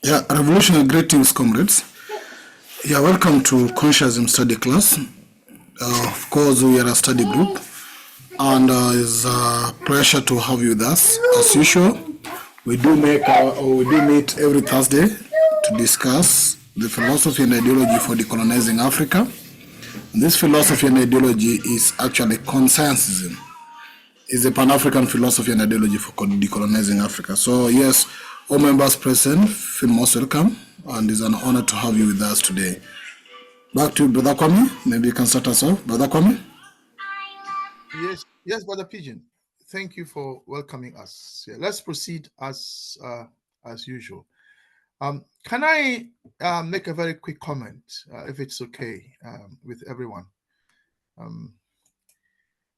Yeah, revolutionary greetings, comrades. Yeah, welcome to Consciousism Study Class. Of course, we are a study group, and it's a pleasure to have you with us. As usual, we do meet every Thursday to discuss the philosophy and ideology for decolonizing Africa. And this philosophy and ideology is actually conscientism. It's a Pan-African philosophy and ideology for decolonizing Africa. So yes, all members present feel most welcome, and it's an honor to have you with us today. Back to Brother Kwame. Maybe you can start us off. Brother Kwame? Yes, Brother Pigeon. Thank you for welcoming us. Yeah, let's proceed as usual. Can I make a very quick comment, if it's okay with everyone?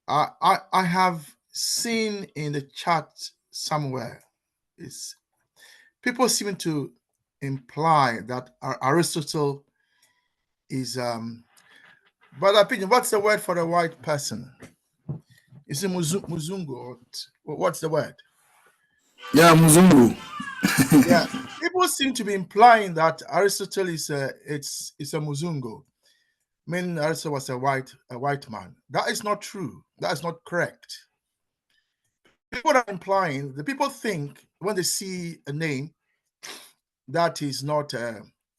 I have seen in the chat somewhere is people seem to imply that Aristotle is Brother Pigeon. What's the word for a white person? Is it Muzungu or what's the word? Yeah, Muzungu. Yeah, people seem to be implying that Aristotle is a Muzungu, meaning Aristotle was a white man. That is not true. That is not correct. People are implying, the people think when they see a name that is not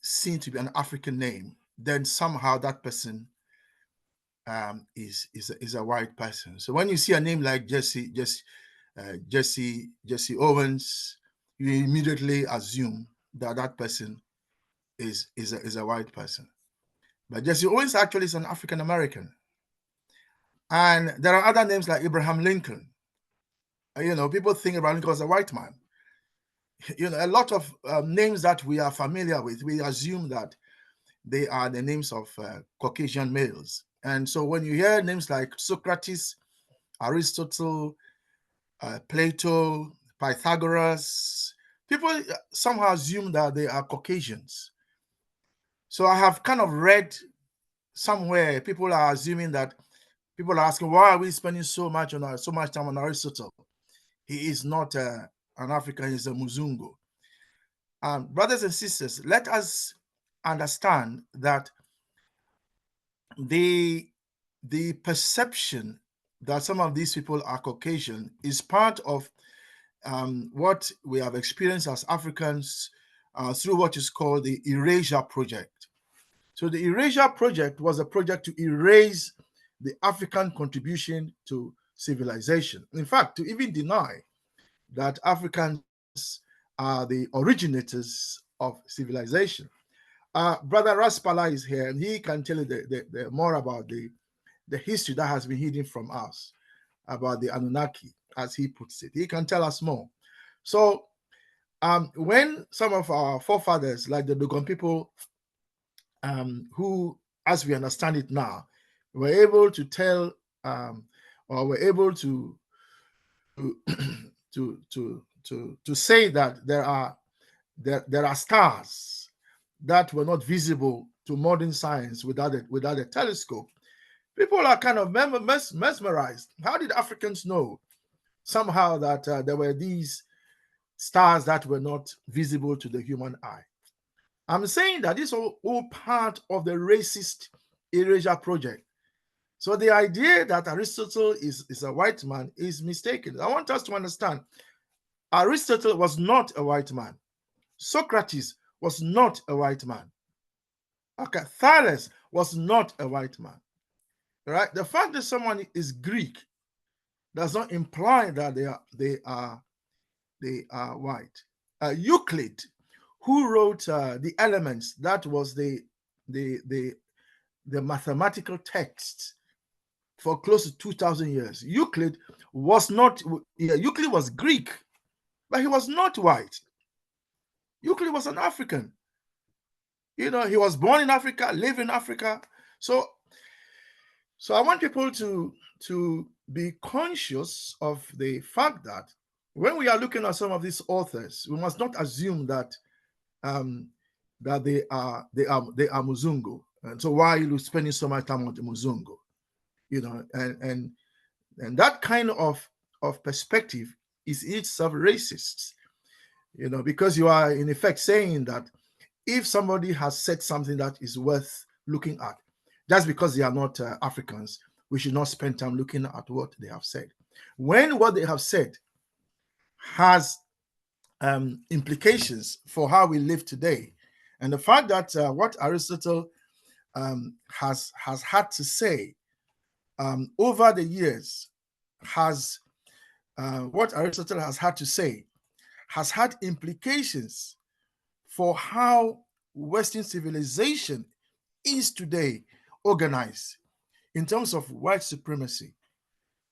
seen to be an African name, then somehow that person is a white person. So when you see a name like Jesse Owens, you immediately assume that that person is a white person. But Jesse Owens actually is an African American. And there are other names like Abraham Lincoln. People think Abraham Lincoln was a white man. A lot of names that we are familiar with, we assume that they are the names of Caucasian males. And so when you hear names like Socrates, Aristotle, Plato, Pythagoras, people somehow assume that they are Caucasians. So I have kind of read somewhere people are assuming that people are asking, why are we spending so much time on Aristotle? He is not an African, he's a Muzungu. Brothers and sisters, let us understand that the perception that some of these people are Caucasian is part of what we have experienced as Africans through what is called the Erasure Project. So the Erasure Project was a project to erase the African contribution to civilization. In fact, to even deny that Africans are the originators of civilization. Brother Raspala is here, and he can tell you the more about the history that has been hidden from us, about the Anunnaki, as he puts it. He can tell us more. So when some of our forefathers, like the Dogon people, who, as we understand it now, were able to tell or were able to to say that there are stars that were not visible to modern science without a telescope. People are kind of mesmerized. How did Africans know somehow that there were these stars that were not visible to the human eye? I'm saying that this is all part of the racist erasure project. So the idea that Aristotle is a white man is mistaken. I want us to understand Aristotle was not a white man. Socrates was not a white man. Okay, Thales was not a white man. Right? The fact that someone is Greek does not imply that they are white. Euclid, who wrote the Elements, that was the mathematical text for close to 2,000 years. Euclid was Greek, but he was not white. Euclid was an African. He was born in Africa, lived in Africa. So I want people to be conscious of the fact that when we are looking at some of these authors, we must not assume that that they are Muzungu. And so why are you spending so much time on the Muzungu? And that kind of perspective is itself racist. because you are in effect saying that if somebody has said something that is worth looking at, just because they are not Africans, we should not spend time looking at what they have said. When what they have said has implications for how we live today, and the fact that what Aristotle has had to say over the years what Aristotle has had to say has had implications for how Western civilization is today organized in terms of white supremacy.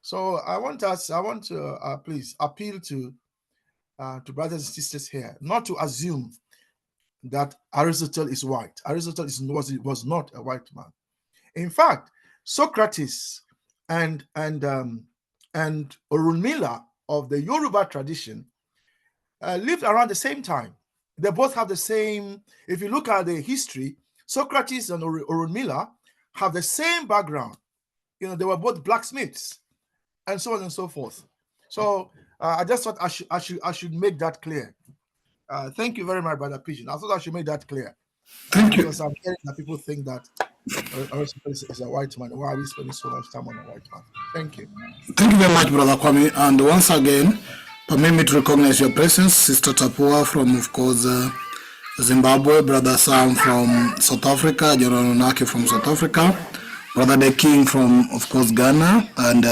So I want to please appeal to brothers and sisters here not to assume that Aristotle is white. Aristotle was not a white man. In fact, Socrates and Orunmila of the Yoruba tradition lived around the same time. They both have the same. If you look at the history, Socrates and Orunmila have the same background. They were both blacksmiths, and so on and so forth. So I just thought I should make that clear. Thank you very much, Brother Pigeon. I thought I should make that clear. Thank you. Because I'm hearing that people think that Aristotle is a white man. Why are we spending so much time on a white man? Thank you. Thank you very much, Brother Kwame. And once again, permit me to recognize your presence, Sister Tapua from, of course, Zimbabwe, Brother Sam from South Africa, Joran Onaki from South Africa, Brother The King from, of course, Ghana, and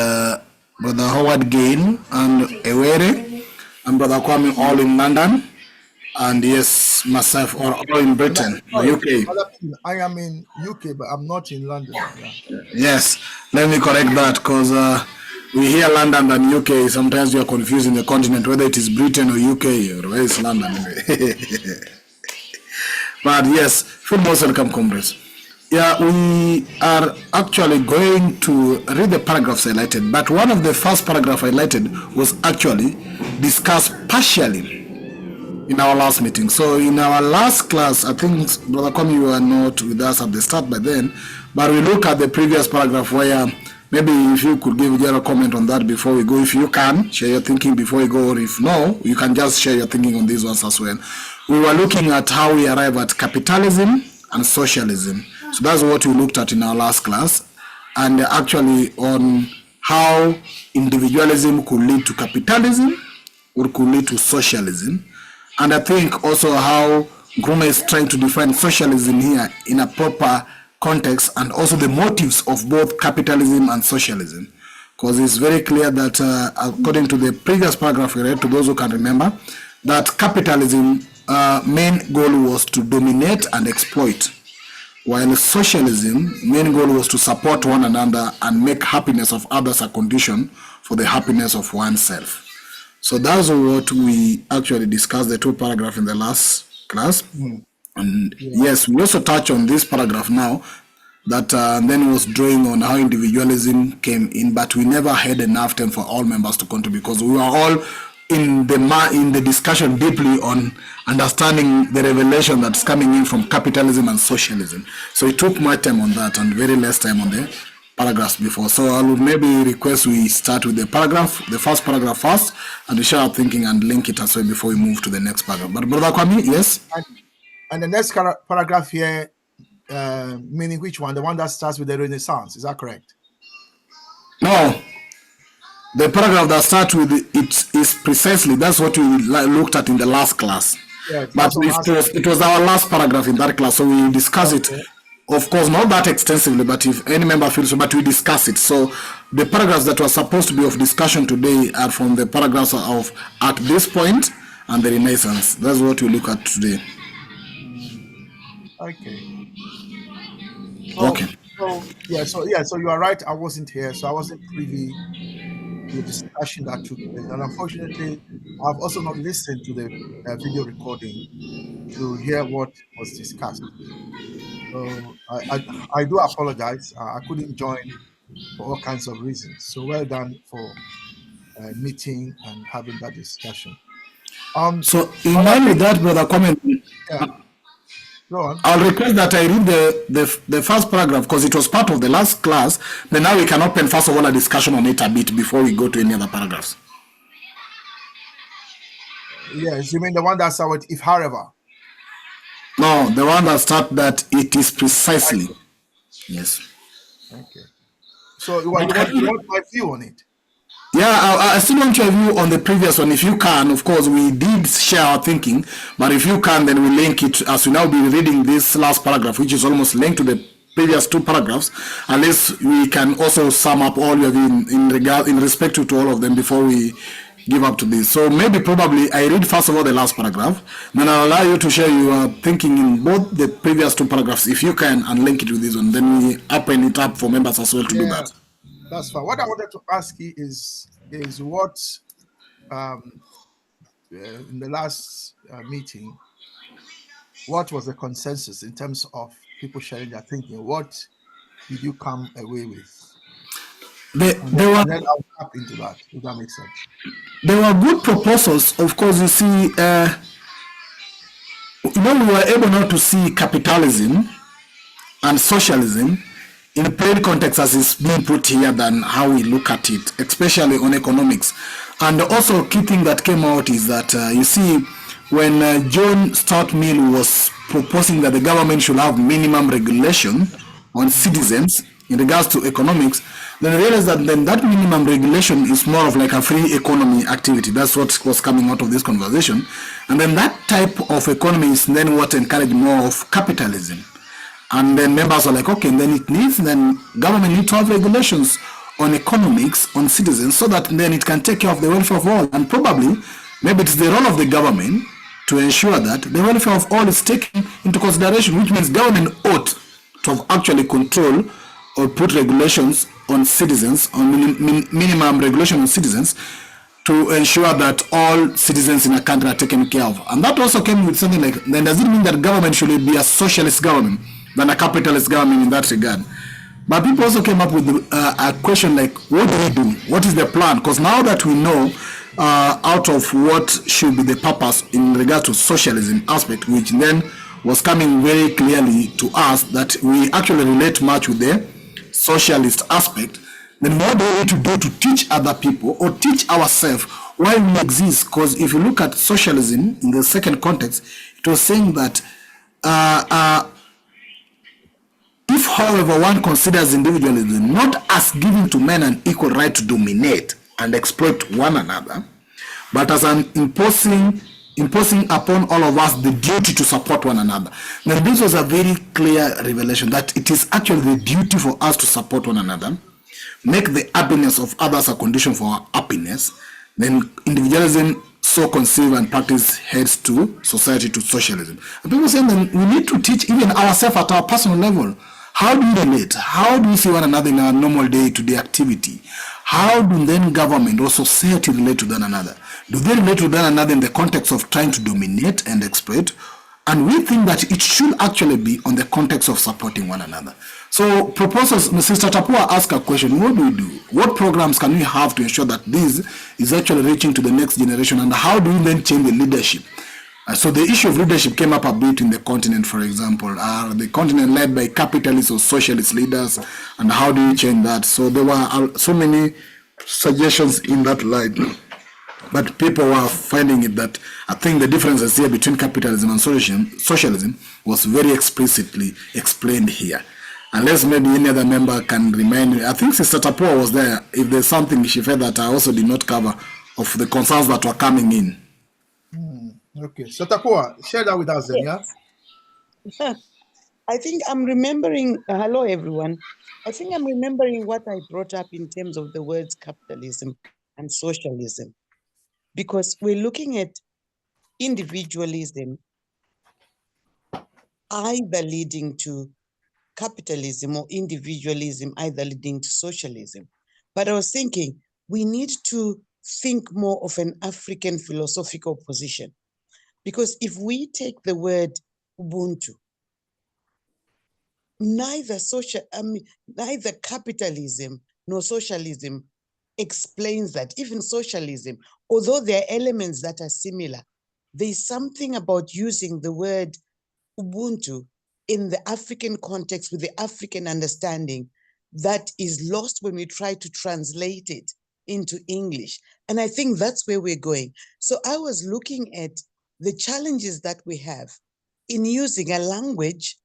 Brother Howard Gain and Ewere, and Brother Kwame all in London, and yes, myself all in Britain, UK. I am in UK, but I'm not in London. Yeah. Yes, let me correct that, because we hear London and UK. Sometimes you are confusing the continent, whether it is Britain or UK or where is London. But yes, feel most welcome, comrades. Yeah, we are actually going to read the paragraphs highlighted, but one of the first paragraph highlighted was actually discussed partially in our last meeting. So in our last class, I think, Brother Kwame, you were not with us at the start by then, but we look at the previous paragraph where maybe if you could give a general comment on that before we go. If you can, share your thinking before we go, or if no, you can just share your thinking on these ones as well. We were looking at how we arrive at capitalism and socialism. So that's what we looked at in our last class, and actually on how individualism could lead to capitalism or could lead to socialism. And I think also how Nkrumah is trying to define socialism here in a proper context, and also the motives of both capitalism and socialism. Because it's very clear that according to the previous paragraph we read, to those who can remember, that capitalism main goal was to dominate and exploit, while socialism main goal was to support one another and make happiness of others a condition for the happiness of oneself. So that's what we actually discussed, the two paragraphs in the last class. And yes, we also touch on this paragraph now, that then was drawing on how individualism came in, but we never had enough time for all members to contribute, because we were all in the discussion deeply on understanding the revelation that's coming in from capitalism and socialism. So it took my time on that and very less time on the paragraphs before. So I would maybe request we start with the first paragraph first, and we share our thinking and link it as well before we move to the next paragraph. But Brother Kwame, yes? And the next paragraph here, meaning which one? The one that starts with the Renaissance, is that correct? No. The paragraph that starts with it is precisely, that's what we looked at in the last class. Yeah, but it was our last paragraph in that class, so we discuss it. Of course, not that extensively, but if any member feels so, but we discuss it. So the paragraphs that were supposed to be of discussion today are from the paragraphs of at this point and the Renaissance. That's what we look at today. Okay. Okay. So you are right. I wasn't here, so I wasn't privy to the discussion that took place. And unfortunately, I've also not listened to the video recording to hear what was discussed. So I do apologize. I couldn't join for all kinds of reasons. So well done for meeting and having that discussion. So in line with that, Brother Comment, go on. I'll request that I read the first paragraph, because it was part of the last class. Then now we can open first of all a discussion on it a bit before we go to any other paragraphs. Yes, you mean the one that starts with if however? No, the one that start that it is precisely. Yes. Okay. So you want my view on it? Yeah, I still want your view on the previous one. If you can, of course, we did share our thinking, but if you can, then we link it as we now be reading this last paragraph, which is almost linked to the previous two paragraphs, unless we can also sum up all your view in respect to all of them before we give up to this. So maybe probably I read first of all the last paragraph, then I'll allow you to share your thinking in both the previous two paragraphs, if you can, and link it with this one. Then we open it up for members as well to do that. That's fine. What I wanted to ask you is what in the last meeting, what was the consensus in terms of people sharing their thinking? What did you come away with? Then I'll tap into that, if that makes sense. There were good proposals. Of course, you see, we were able now to see capitalism and socialism in a plain context as it's being put here than how we look at it, especially on economics. And also, key thing that came out is that you see, when John Stuart Mill was proposing that the government should have minimum regulation on citizens in regards to economics, then I realized that then that minimum regulation is more of like a free economy activity. That's what was coming out of this conversation. And then that type of economy is then what encouraged more of capitalism. And then members are like, okay, then government needs to have regulations on economics, on citizens, so that then it can take care of the welfare of all. And probably, maybe it's the role of the government to ensure that the welfare of all is taken into consideration, which means government ought to have actually control or put regulations on citizens, on minimum regulation on citizens, to ensure that all citizens in a country are taken care of. And that also came with something like, then does it mean that government should be a socialist government than a capitalist government in that regard? But people also came up with a question like, what do we do? What is the plan? Because now that we know out of what should be the purpose in regard to socialism aspect, which then was coming very clearly to us that we actually relate much with the socialist aspect, then what do we need to do to teach other people or teach ourselves why we exist? Because if you look at socialism in the second context, it was saying that if, however, one considers individualism not as giving to men an equal right to dominate and exploit one another, but as an imposing upon all of us the duty to support one another. Now, this was a very clear revelation that it is actually the duty for us to support one another, make the happiness of others a condition for our happiness. Then individualism, so conceive and practice, heads to society, to socialism. And people say then we need to teach even ourselves at our personal level. How do we relate? How do we see one another in our normal day-to-day activity? How do then government or society relate to one another? Do they relate to one another in the context of trying to dominate and exploit? And we think that it should actually be on the context of supporting one another. So proposals, Sister Tapua asked a question, what do we do? What programs can we have to ensure that this is actually reaching to the next generation? And how do we then change the leadership? So the issue of leadership came up a bit in the continent, for example. Are the continent led by capitalist or socialist leaders? And how do you change that? So there were so many suggestions in that line. But people were finding it that I think the differences here between capitalism and socialism was very explicitly explained here. Unless maybe any other member can remind me. I think Sister Tapua was there. If there's something she felt that I also did not cover of the concerns that were coming in. Okay, so Tapua, share that with us then, yeah? I think I'm remembering, hello everyone. I think I'm remembering what I brought up in terms of the words capitalism and socialism. Because we're looking at individualism either leading to capitalism or individualism either leading to socialism. But I was thinking we need to think more of an African philosophical position. Because if we take the word Ubuntu, neither capitalism nor socialism explains that. Even socialism, although there are elements that are similar, there's something about using the word Ubuntu in the African context with the African understanding that is lost when we try to translate it into English. And I think that's where we're going. So I was looking at the challenges that we have in using a language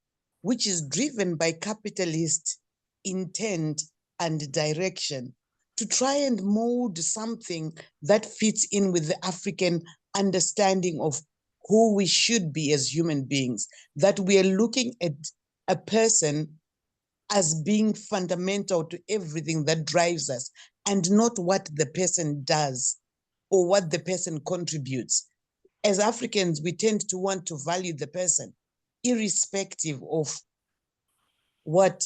which is driven by capitalist intent and direction to try and mold something that fits in with the African understanding of who we should be as human beings, that we are looking at a person as being fundamental to everything that drives us, and not what the person does or what the person contributes. As Africans, we tend to want to value the person, irrespective of what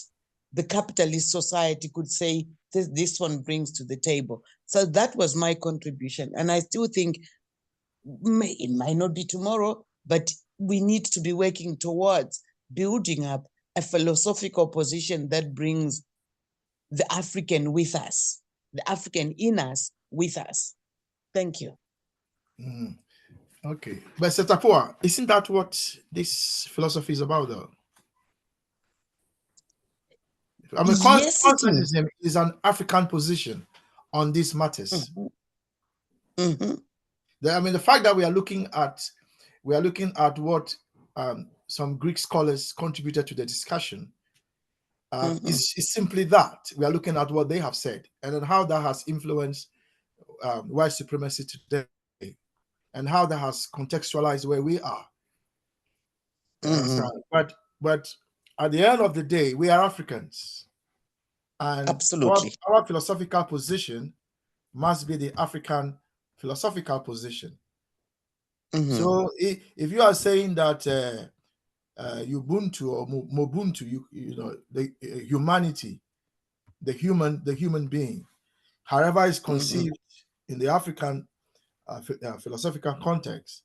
the capitalist society could say this one brings to the table. So that was my contribution. And I still think it might not be tomorrow, but we need to be working towards building up a philosophical position that brings the African with us, the African in us with us. Thank you. Okay, but Setapua, isn't that what this philosophy is about, though? I mean, Yes, it is. consensus is an African position on these matters. I mean, the fact that we are looking at what some Greek scholars contributed to the discussion is simply that we are looking at what they have said and then how that has influenced white supremacy today and how that has contextualized where we are. But at the end of the day, we are Africans, and absolutely our philosophical position must be the African philosophical position. So if you are saying that Ubuntu or Mobuntu, you know, the humanity, the human being, however is conceived in the African philosophical context,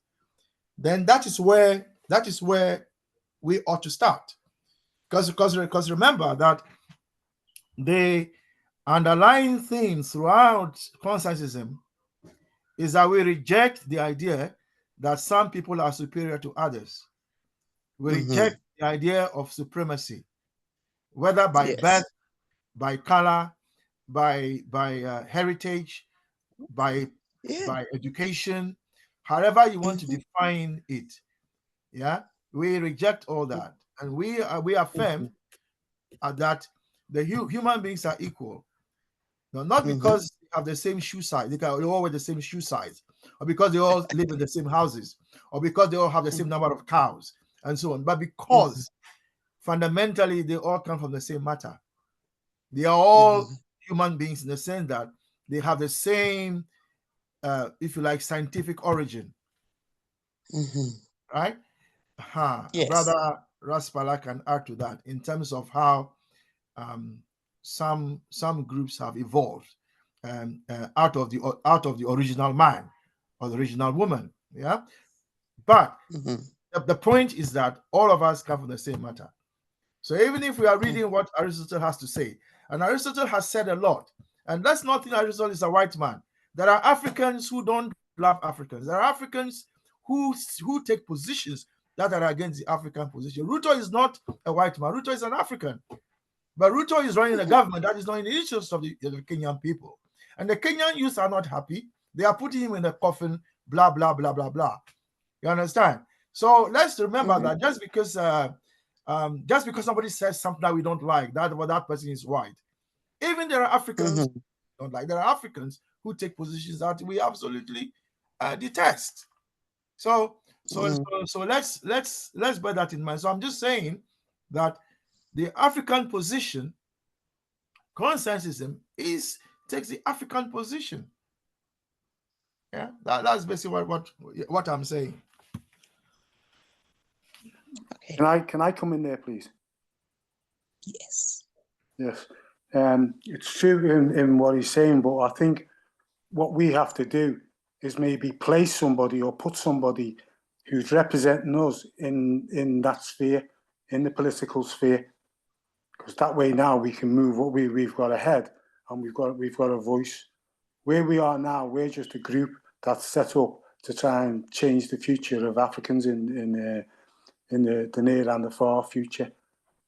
then that is where we ought to start. Because remember that the underlying theme throughout consensusism is that we reject the idea that some people are superior to others. We reject the idea of supremacy, whether by birth, by color, by heritage, by education, however you want to define it. Yeah, we reject all that, and we affirm that the human beings are equal. Now, not because they have the same shoe size, they all wear the same shoe size, or because they all live in the same houses, or because they all have the same number of cows, and so on, but because fundamentally they all come from the same matter. They are all human beings in the sense that they have the same, if you like, scientific origin. Right? Yes. Brother Raspala can add to that in terms of how some groups have evolved out of the original man or the original woman. Yeah, but the point is that all of us come from the same matter. So even if we are reading what Aristotle has to say, and Aristotle has said a lot, and let's not think Aristotle is a white man. There are Africans who don't love Africans. There are Africans who take positions that are against the African position. Ruto is not a white man. Ruto is an African. But Ruto is running a government that is not in the interest of the Kenyan people. And the Kenyan youth are not happy. They are putting him in a coffin, blah, blah, blah, blah, blah. You understand? So let's remember that just because somebody says something that we don't like, that person is white. Even there are Africans who don't like. There are Africans who take positions that we absolutely detest. So let's bear that in mind. So I'm just saying that the African position, consensusism, takes the African position. Yeah, that's basically what I'm saying. Okay. Can I come in there, please? Yes. Yes. It's true in what he's saying, but I think what we have to do is maybe place somebody or put somebody who's representing us in that sphere, in the political sphere, because that way now we can move what we've got ahead, and we've got a voice. Where we are now, we're just a group that's set up to try and change the future of Africans in the near and the far future.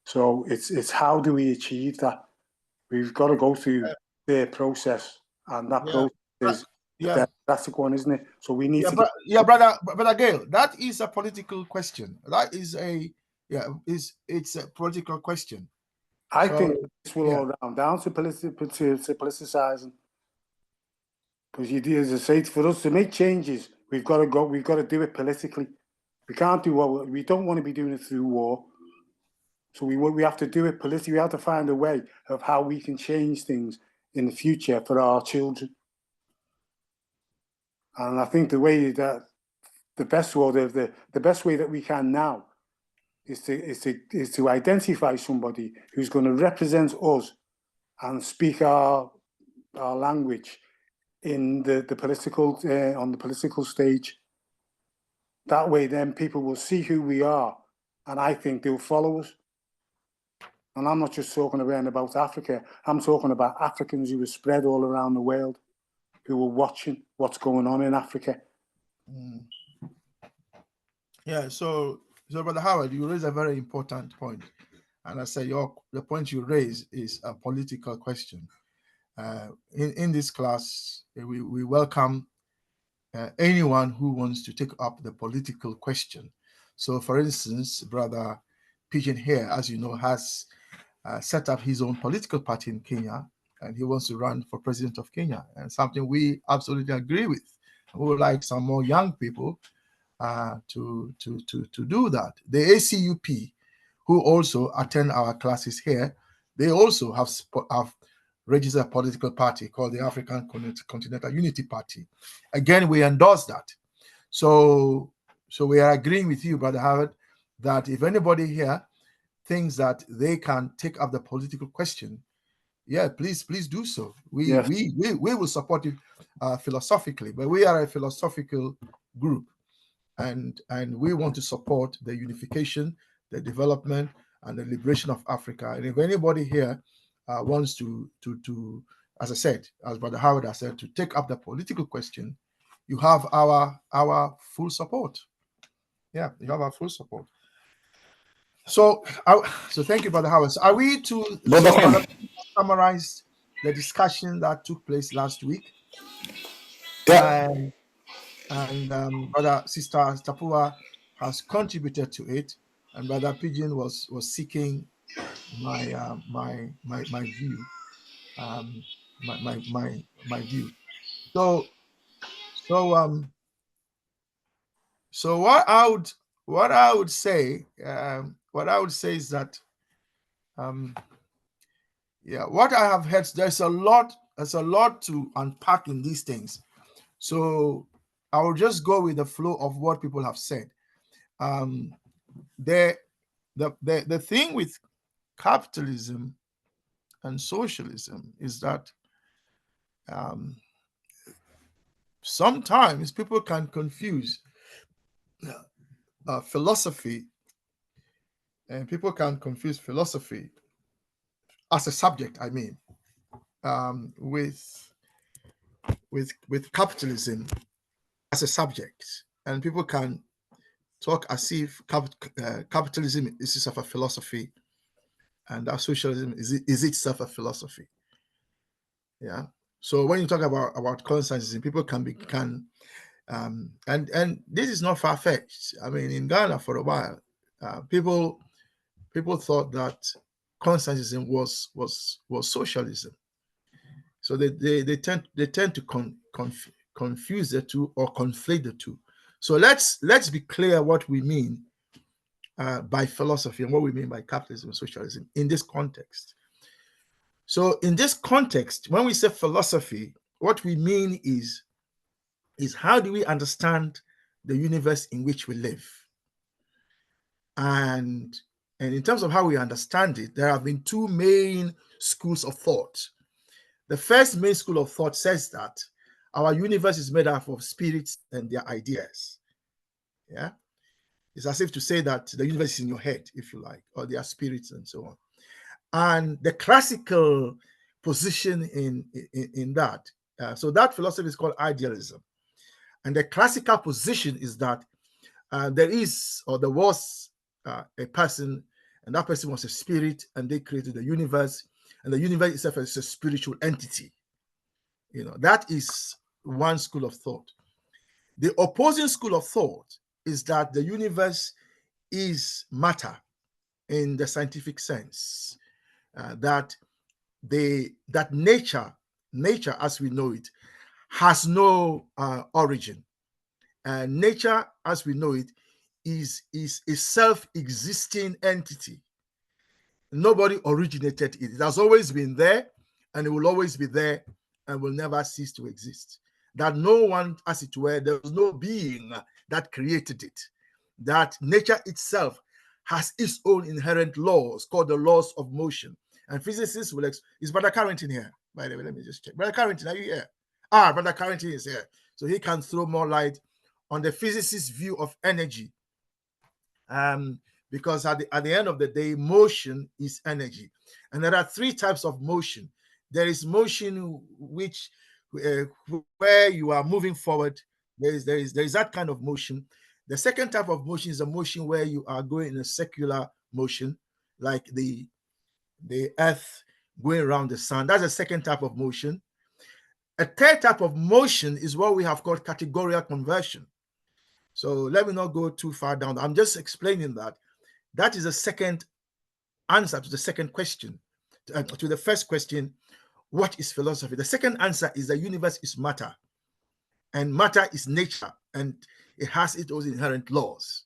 So it's how do we achieve that? We've got to go through their process and that Yeah. process is Yeah. the democratic one, isn't it? So we need Yeah, to but yeah, brother Gail, that is a political question. That is it's a political question. I So, think this will yeah. all round down to politicising. Because you do, as I say, for us to make changes, we've got to do it politically. We can't do we don't want to be doing it through war. So we have to do it politically. We have to find a way of how we can change things in the future for our children. And I think the way that the best way that we can now is to identify somebody who's going to represent us and speak our language in the political on the political stage. That way, then people will see who we are, and I think they'll follow us. And I'm not just talking around about Africa. I'm talking about Africans who are spread all around the world, who are watching what's going on in Africa. Yeah. So Brother Howard, you raise a very important point, and I say the point you raise is a political question. In this class, we welcome anyone who wants to take up the political question. So, for instance, Brother Pigeon here, as you know, has set up his own political party in Kenya, and he wants to run for president of Kenya, and something we absolutely agree with. We would like some more young people to do that. The ACUP, who also attend our classes here, they also have registered a political party called the African Continental Unity Party. Again, we endorse that. So we are agreeing with you, Brother Howard, that if anybody here thinks that they can take up the political question, yeah, please do so. We will support it philosophically, but we are a philosophical group, and we want to support the unification, the development, and the liberation of Africa. And if anybody here wants to, as I said, as Brother Howard has said, to take up the political question, you have our full support. Yeah, you have our full support. So thank you, Brother Howard. So are we to summarize the discussion that took place last week? Yeah. And Sister Tapua has contributed to it, and Brother Pigeon was seeking my view, my view. So what I would say is that what I have heard, there's a lot to unpack in these things. So I will just go with the flow of what people have said. The thing with capitalism and socialism is that sometimes people can confuse philosophy, and people can confuse philosophy as a subject, I mean, with capitalism as a subject, and people can talk as if capitalism is itself a philosophy, and that socialism is itself a philosophy. Yeah. So when you talk about consensus, people and this is not far-fetched. I mean, in Ghana for a while, people thought that consensusism was socialism. So they tend to confuse the two or conflate the two. So let's be clear what we mean by philosophy and what we mean by capitalism and socialism in this context. So in this context, when we say philosophy, what we mean is how do we understand the universe in which we live? And in terms of how we understand it, there have been two main schools of thought. The first main school of thought says that our universe is made up of spirits and their ideas. Yeah. It's as if to say that the universe is in your head, if you like, or their spirits and so on. And the classical position in that, so that philosophy is called idealism. And the classical position is that there is, or there was, a person, and that person was a spirit, and they created the universe, and the universe itself is a spiritual entity. That is one school of thought. The opposing school of thought is that the universe is matter in the scientific sense, that nature as we know it has no origin. Nature as we know it is a self-existing entity. Nobody originated it. It has always been there, and it will always be there, and will never cease to exist. That no one, as it were, there was no being that created it. That nature itself has its own inherent laws called the laws of motion. And physicists will is Brother Carrington here? By the way, let me just check. Brother Carrington, are you here? Brother Carrington is here. So he can throw more light on the physicist's view of energy. Because at the end of the day, motion is energy. And there are three types of motion. There is motion which where you are moving forward. There is that kind of motion. The second type of motion is a motion where you are going in a circular motion, like the earth going around the sun. That's the second type of motion. A third type of motion is what we have called categorical conversion. So let me not go too far down. I'm just explaining that. That is the second answer to the second question, to the first question, what is philosophy? The second answer is the universe is matter, and matter is nature, and it has its own inherent laws.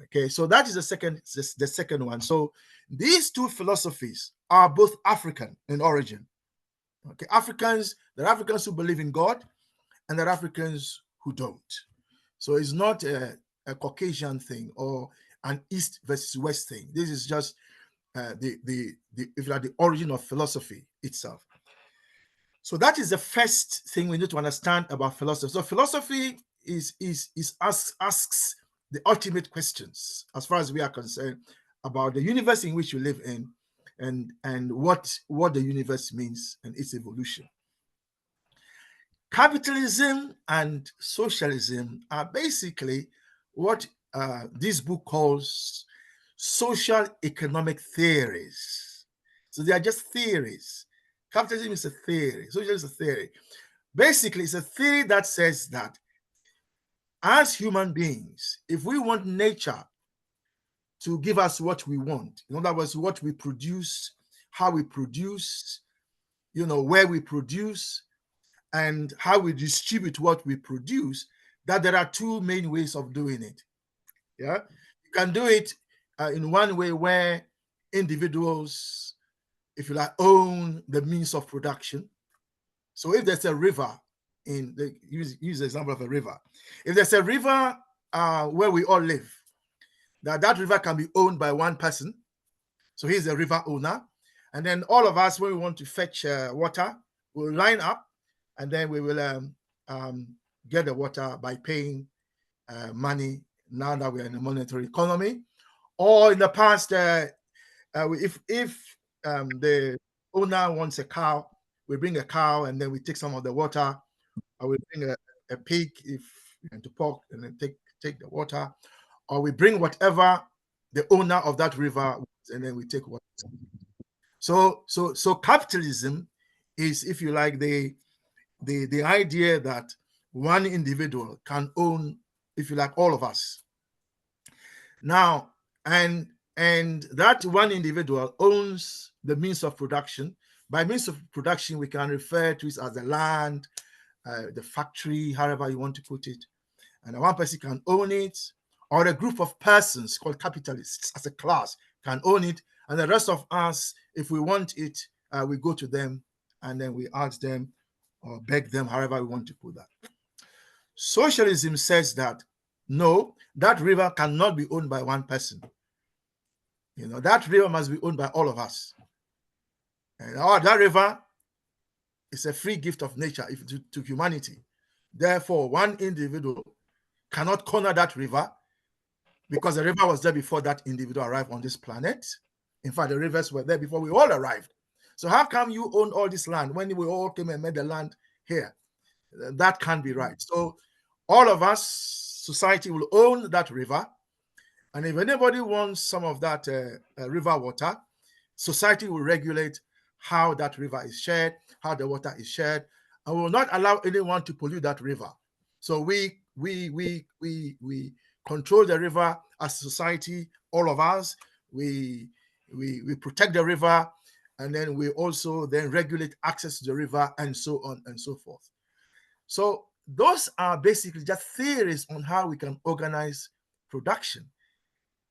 Okay, so that is the second one. So these two philosophies are both African in origin. Okay, there are Africans who believe in God, and there are Africans who don't. So it's not a Caucasian thing or an East versus West thing. This is just the origin of philosophy itself. So that is the first thing we need to understand about philosophy. So philosophy asks the ultimate questions, as far as we are concerned, about the universe in which you live in, and what the universe means and its evolution. Capitalism and socialism are basically what this book calls social economic theories. So they are just theories. Capitalism is a theory. Socialism is a theory. Basically, it's a theory that says that as human beings, if we want nature to give us what we want, in other words, what we produce, how we produce, where we produce, and how we distribute what we produce, that there are two main ways of doing it. Yeah, you can do it in one way where individuals, if you like, own the means of production. So if there's a river, use the example of a river. If there's a river where we all live, that river can be owned by one person. So he's the river owner. And then all of us, when we want to fetch water, we'll line up, and then we will get the water by paying money, now that we're in a monetary economy. Or in the past, if the owner wants a cow, we bring a cow, and then we take some of the water. Or we bring a pig, to pork, and then take the water. Or we bring whatever the owner of that river wants, and then we take water. So capitalism is, if you like, the idea that one individual can own, if you like, all of us. Now, and that one individual owns the means of production. By means of production, we can refer to it as the land, the factory, however you want to put it. And one person can own it, or a group of persons called capitalists as a class can own it. And the rest of us, if we want it, we go to them, and then we ask them or beg them, however we want to put that. Socialism says that, no, that river cannot be owned by one person. That river must be owned by all of us. And that river is a free gift of nature to humanity. Therefore, one individual cannot corner that river, because the river was there before that individual arrived on this planet. In fact, the rivers were there before we all arrived. So how come you own all this land when we all came and made the land here? That can't be right. So all of us, society, will own that river. And if anybody wants some of that river water, society will regulate how that river is shared, how the water is shared, and we will not allow anyone to pollute that river. So we control the river as a society, all of us. We protect the river, and then we also then regulate access to the river, and so on and so forth. So those are basically just theories on how we can organize production.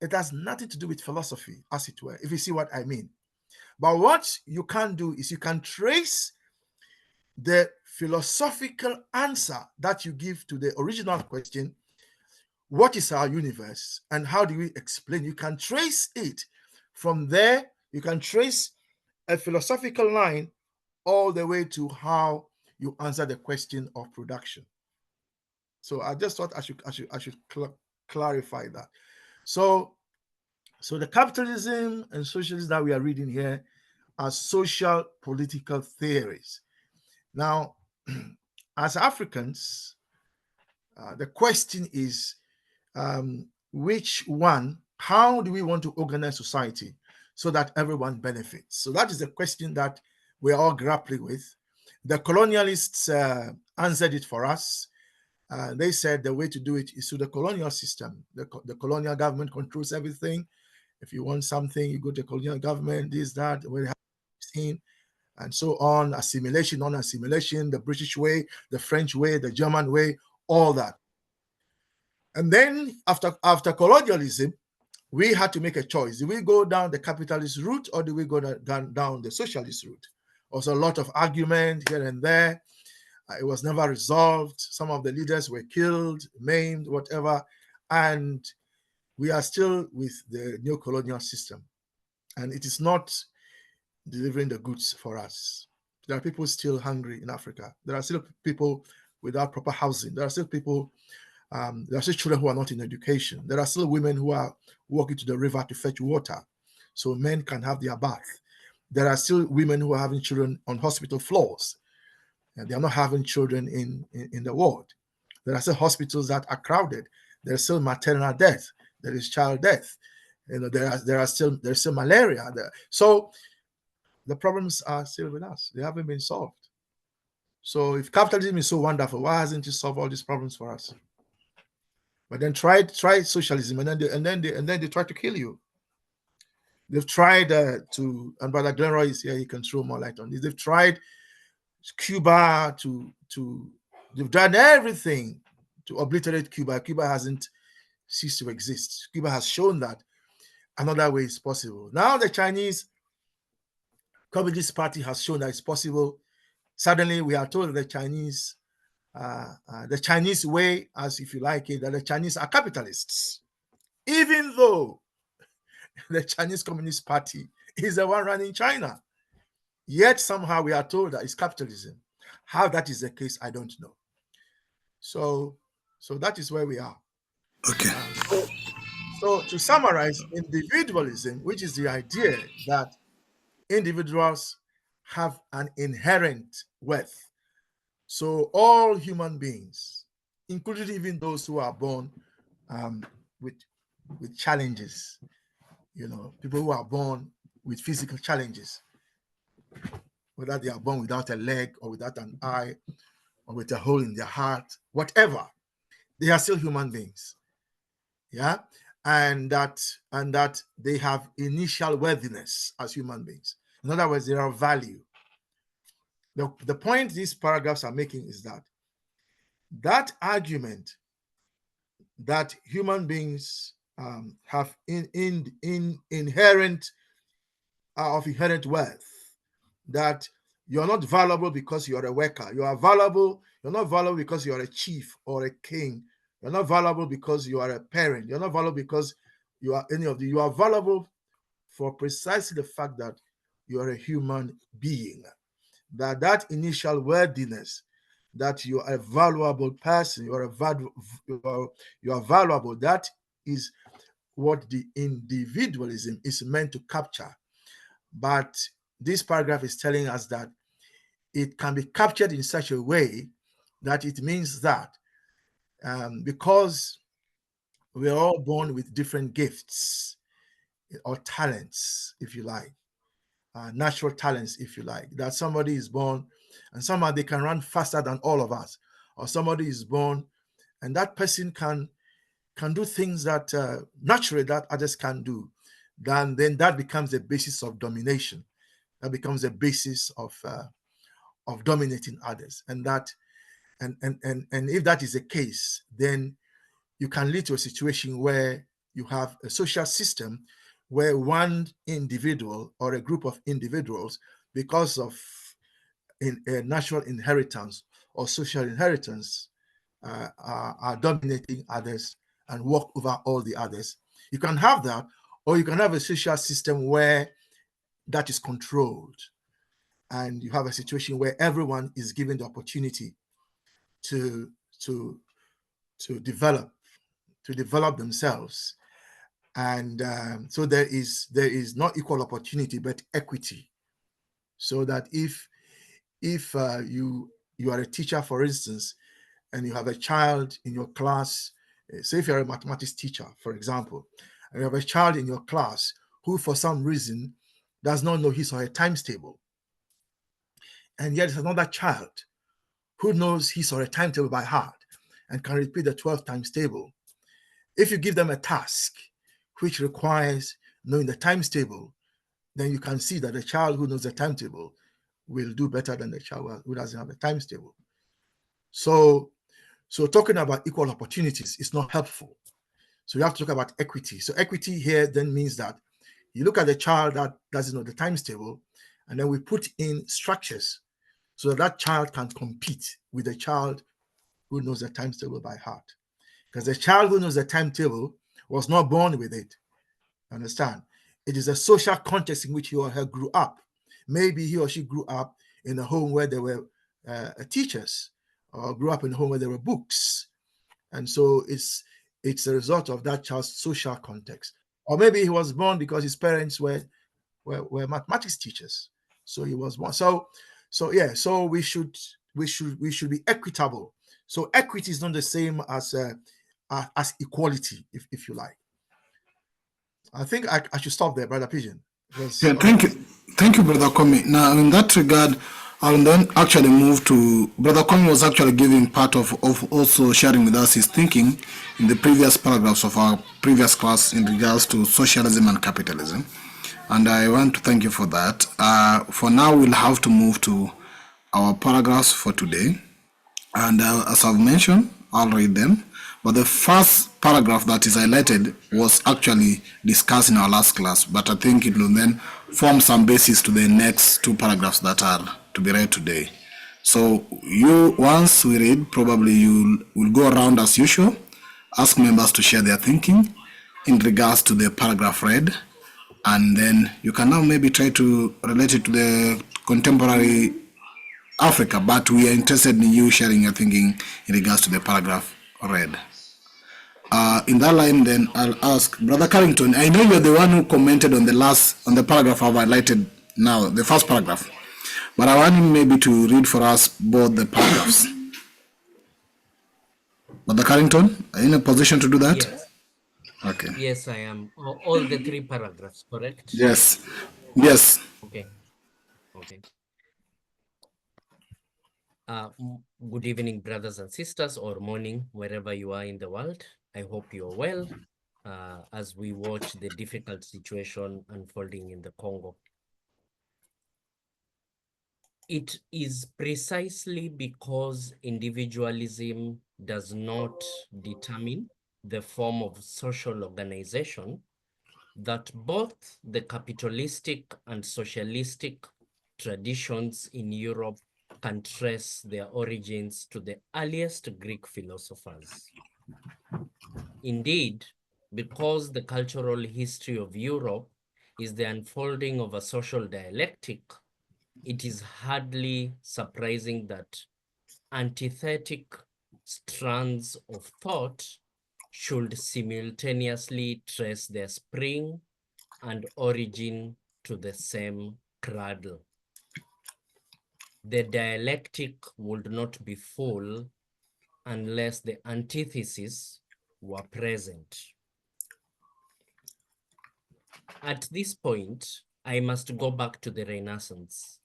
It has nothing to do with philosophy, as it were, if you see what I mean. But what you can do is you can trace the philosophical answer that you give to the original question, what is our universe and how do we explain? You can trace it. From there, you can trace a philosophical line all the way to how you answer the question of production. So I just thought I should clarify that. So the capitalism and socialism that we are reading here are social political theories. Now, as Africans, the question is, which one, how do we want to organize society so that everyone benefits? So that is the question that we're all grappling with. The colonialists answered it for us. They said the way to do it is through the colonial system. The colonial government controls everything. If you want something, you go to the colonial government, this, that, we have seen, and so on, assimilation, non-assimilation, the British way, the French way, the German way, all that. And then after colonialism, we had to make a choice. Do we go down the capitalist route or do we go down the socialist route? Also, a lot of argument here and there. It was never resolved. Some of the leaders were killed, maimed, whatever. And we are still with the neo-colonial system. And it is not delivering the goods for us. There are people still hungry in Africa. There are still people without proper housing. There are still people, there are still children who are not in education. There are still women who are walking to the river to fetch water so men can have their bath. There are still women who are having children on hospital floors, and they are not having children in the ward. There are still hospitals that are crowded. There's still maternal death. There is child death. There's still malaria there. So the problems are still with us. They haven't been solved. So if capitalism is so wonderful, why hasn't it solved all these problems for us? But then try socialism, and then they try to kill you. They've tried and Brother Glenroy is here, he can throw more light on this. They've tried Cuba they've done everything to obliterate Cuba. Cuba hasn't ceased to exist. Cuba has shown that another way is possible. Now the Chinese Communist Party has shown that it's possible. Suddenly we are told that the Chinese way, as if you like it, that the Chinese are capitalists, even though the Chinese Communist Party is the one running China. Yet somehow we are told that it's capitalism. How that is the case, I don't know. So that is where we are. Okay. So to summarize, individualism, which is the idea that individuals have an inherent worth. So all human beings, including even those who are born with challenges, people who are born with physical challenges, whether they are born without a leg or without an eye or with a hole in their heart, whatever, they are still human beings. Yeah. And that they have initial worthiness as human beings. In other words, they are of value. The point these paragraphs are making is that argument that human beings have inherent worth, that you're not valuable because you're a worker. You're not valuable because you're a chief or a king. You're not valuable because you are a parent. You're not valuable because you are any of the. You are valuable for precisely the fact that you are a human being. That initial worthiness, that you are a valuable person, you are valuable. That is what the individualism is meant to capture. But this paragraph is telling us that it can be captured in such a way that it means that because we're all born with different gifts or talents, if you like, natural talents, if you like, that somebody is born and somehow they can run faster than all of us, or somebody is born and that person can do things that naturally that others can do, then that becomes the basis of domination. That becomes the basis of dominating others. And that and if that is the case, then you can lead to a situation where you have a social system where one individual or a group of individuals, because of a natural inheritance or social inheritance, are dominating others and walk over all the others. You can have that, or you can have a social system where that is controlled, and you have a situation where everyone is given the opportunity to develop themselves, and so there is not equal opportunity but equity. So that if you are a teacher, for instance, and you have a child in your class, say if you're a mathematics teacher, for example, and you have a child in your class who for some reason does not know his or her times table, and yet there's another child who knows his or her timetable by heart and can repeat the 12 times table. If you give them a task which requires knowing the times table, then you can see that the child who knows the timetable will do better than the child who doesn't have a times table. So talking about equal opportunities is not helpful. So you have to talk about equity. So equity here then means that you look at the child that doesn't know the times table, and then we put in structures so that child can compete with the child who knows the times table by heart. Because the child who knows the timetable was not born with it. Understand? It is a social context in which he or her grew up. Maybe he or she grew up in a home where there were teachers, or grew up in a home where there were books. And so it's a result of that child's social context. Or maybe he was born because his parents were mathematics teachers. So he was born. So we should be equitable. So equity is not the same as equality, if you like. I think I should stop there, Brother Pigeon. Yeah, thank you, Brother Kwame. Now, in that regard, I'll then actually move to Brother Kwame was actually giving part of also sharing with us his thinking in the previous paragraphs of our previous class in regards to socialism and capitalism, and I want to thank you for that. For now, we'll have to move to our paragraphs for today, and as I've mentioned, I'll read them. But the first paragraph that is highlighted was actually discussed in our last class, but I think it will then form some basis to the next two paragraphs that are to be read today. So once we read, probably you will go around as usual, ask members to share their thinking in regards to the paragraph read, and then you can now maybe try to relate it to the contemporary Africa, but we are interested in you sharing your thinking in regards to the paragraph read. In that line, then I'll ask Brother Carrington. I know you're the one who commented on the paragraph I've highlighted now, the first paragraph, but I want him maybe to read for us both the paragraphs. Brother Carrington, are you in a position to do that? Yes. Okay. Yes, I am. All the three paragraphs, correct? Yes. Okay. Good evening, brothers and sisters, or morning, wherever you are in the world. I hope you're well as we watch the difficult situation unfolding in the Congo. It is precisely because individualism does not determine the form of social organization that both the capitalistic and socialistic traditions in Europe can trace their origins to the earliest Greek philosophers. Indeed, because the cultural history of Europe is the unfolding of a social dialectic, it is hardly surprising that antithetic strands of thought should simultaneously trace their spring and origin to the same cradle. The dialectic would not be full unless the antithesis were present. At this point, I must go back to the Renaissance.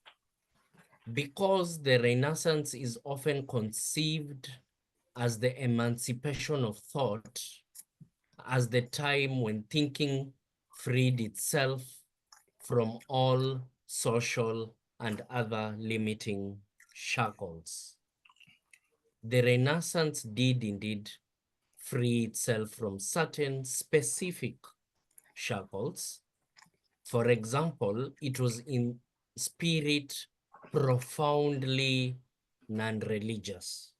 Because the Renaissance is often conceived as the emancipation of thought, as the time when thinking freed itself from all social and other limiting shackles. The Renaissance did indeed free itself from certain specific shackles. For example, it was in spirit profoundly non-religious.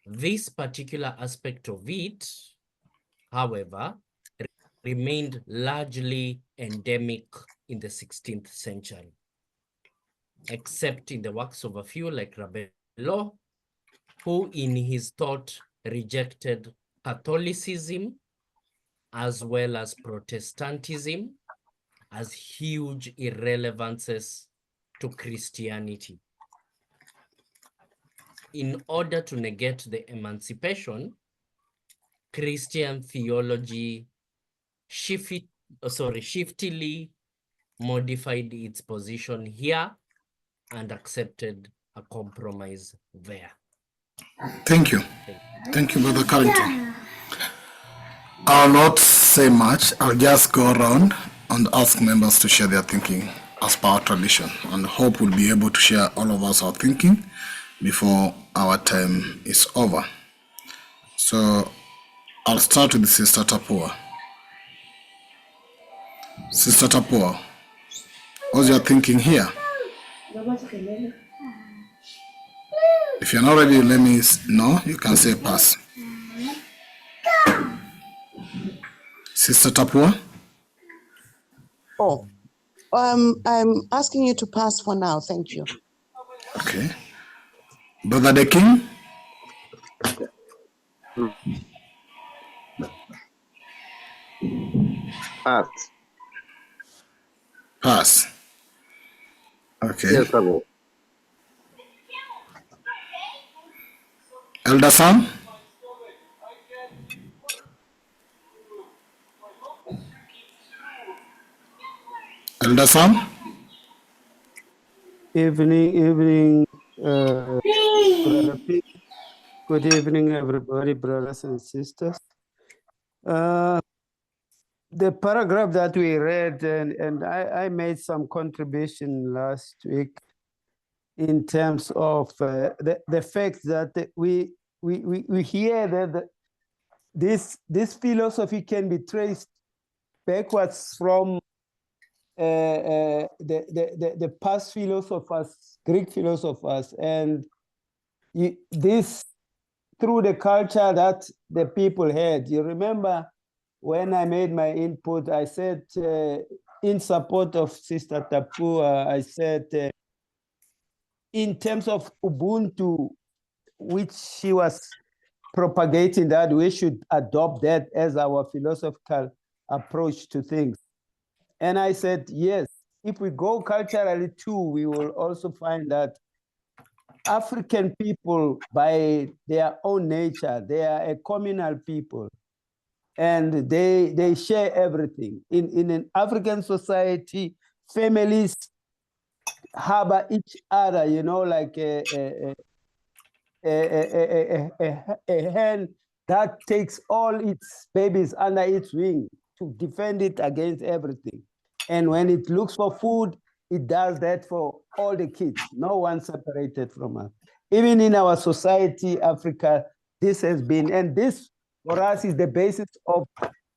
This particular aspect of it, however, remained largely endemic in the 16th century, except in the works of a few like Rabelais, who in his thought rejected Catholicism as well as Protestantism as huge irrelevances to Christianity. In order to negate the emancipation, Christian theology shiftily modified its position here and accepted a compromise there. Thank you. Thank you, Brother Carrington. I'll not say much. I'll just go around and ask members to share their thinking as per our tradition, and hope we'll be able to share all of us our thinking before our time is over. So I'll start with Sister Tapua. Sister Tapua, what's your thinking here? If you're not ready, let me know. You can say pass. Sister Tapua? Oh, I'm asking you to pass for now. Thank you. Okay. Brother the King? Pass. Pass. Okay. Yes, sir. Elder Sam? Elder Sam? Evening, Brother Pete. Good evening, everybody, brothers and sisters. The paragraph that we read, and I made some contribution last week in terms of the fact that we hear that this philosophy can be traced backwards from the past philosophers, Greek philosophers, and this through the culture that the people had. You remember when I made my input, I said in support of Sister Tapua, I said in terms of Ubuntu, which she was propagating, that we should adopt that as our philosophical approach to things. And I said, yes, if we go culturally too, we will also find that African people, by their own nature, they are a communal people, and they share everything. In an African society, families harbor each other, you know, like a hen that takes all its babies under its wing to defend it against everything. And when it looks for food, it does that for all the kids, no one separated from us. Even in our society, Africa, this has been, and this for us is the basis of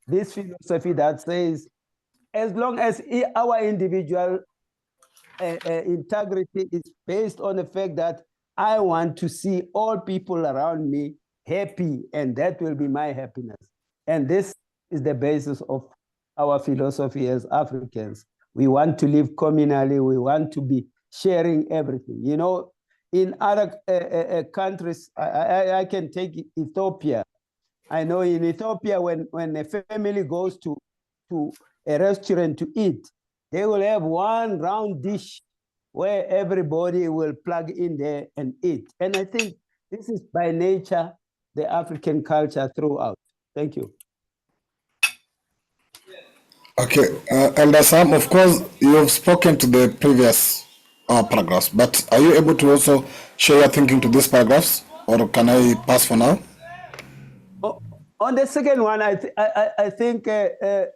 this philosophy that says, as long as our individual integrity is based on the fact that I want to see all people around me happy, and that will be my happiness. And this is the basis of our philosophy as Africans. We want to live communally. We want to be sharing everything. You know, in other countries, I can take Ethiopia. I know in Ethiopia, when a family goes to a restaurant to eat, they will have one round dish where everybody will plug in there and eat. And I think this is by nature the African culture throughout. Thank you. Okay, Elder Sam, of course, you have spoken to the previous paragraphs, but are you able to also share your thinking to these paragraphs, or can I pass for now? Oh, on the second one, I think the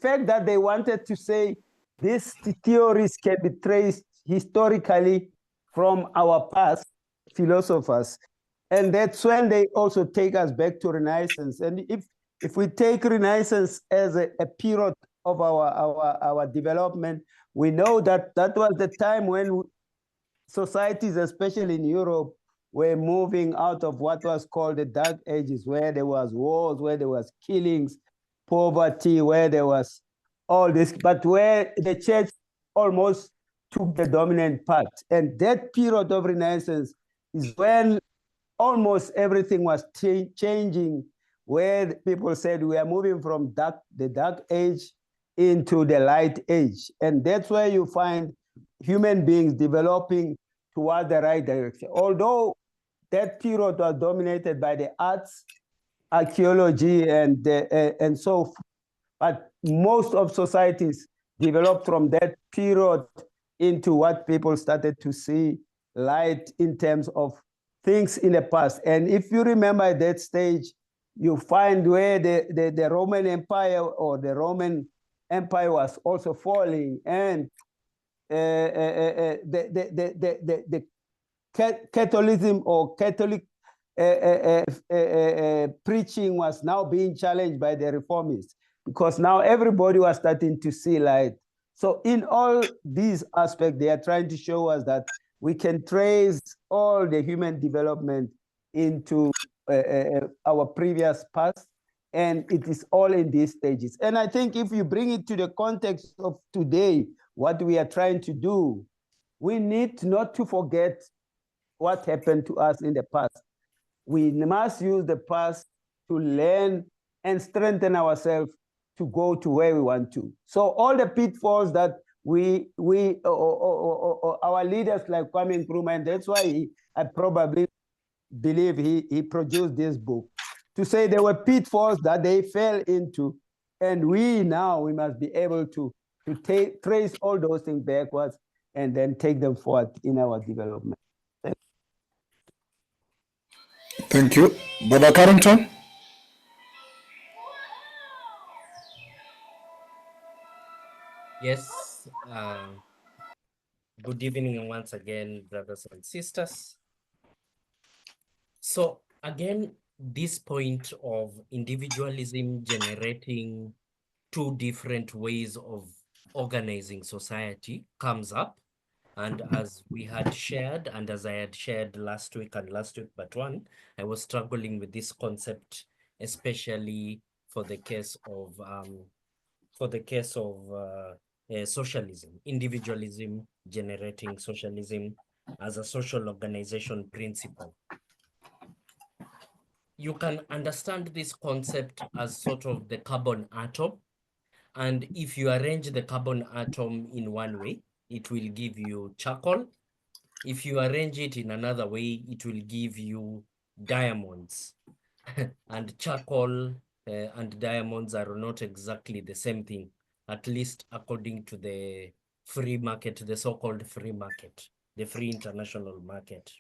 fact that they wanted to say these theories can be traced historically from our past philosophers, and that's when they also take us back to Renaissance. And if we take Renaissance as a period of our development, we know that that was the time when societies, especially in Europe, were moving out of what was called the Dark Ages, where there was wars, where there was killings, poverty, where there was all this, but where the church almost took the dominant part. And that period of Renaissance is when almost everything was changing, where people said we are moving from the dark age into the light age. And that's where you find human beings developing toward the right direction. Although that period was dominated by the arts, archaeology, and so forth, but most of societies developed from that period into what people started to see light in terms of things in the past. And if you remember at that stage, you find where the Roman Empire or the Roman Empire was also falling, and the Catholicism or Catholic preaching was now being challenged by the reformists, because now everybody was starting to see light. So in all these aspects, they are trying to show us that we can trace all the human development into our previous past, and it is all in these stages. And I think if you bring it to the context of today, what we are trying to do, we need not to forget what happened to us in the past. We must use the past to learn and strengthen ourselves to go to where we want to. So all the pitfalls that our leaders like Kwame Nkrumah, and that's why I probably believe he produced this book, to say there were pitfalls that they fell into, and we must be able to trace all those things backwards and then take them forward in our development. Thank you. Brother Carrington? Yes, good evening once again, brothers and sisters. So again, this point of individualism generating two different ways of organizing society comes up. And as we had shared, and as I had shared last week and last week but one, I was struggling with this concept, especially for the case of socialism, individualism generating socialism as a social organization principle. You can understand this concept as sort of the carbon atom. And if you arrange the carbon atom in one way, it will give you charcoal. If you arrange it in another way, it will give you diamonds. And charcoal and diamonds are not exactly the same thing, at least according to the free market, the so-called free market, the free international market.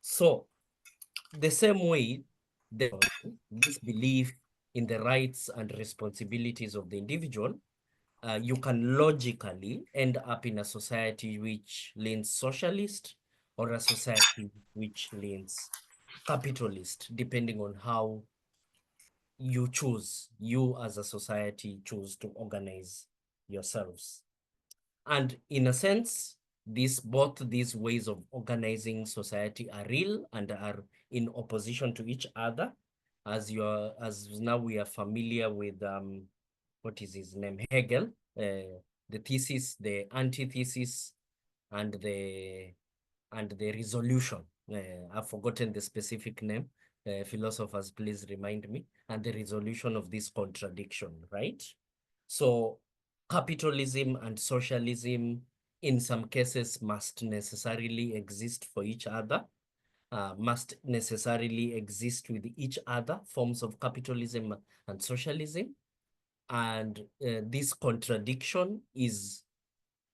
So the same way, this belief in the rights and responsibilities of the individual, you can logically end up in a society which leans socialist or a society which leans capitalist, depending on how you as a society choose to organize yourselves. And in a sense, both these ways of organizing society are real and are in opposition to each other. As now we are familiar with what is his name, Hegel, the thesis, the antithesis, and the resolution. I've forgotten the specific name. Philosophers, please remind me. And the resolution of this contradiction, right? So capitalism and socialism in some cases must necessarily exist for each other, must necessarily exist with each other, forms of capitalism and socialism. And this contradiction is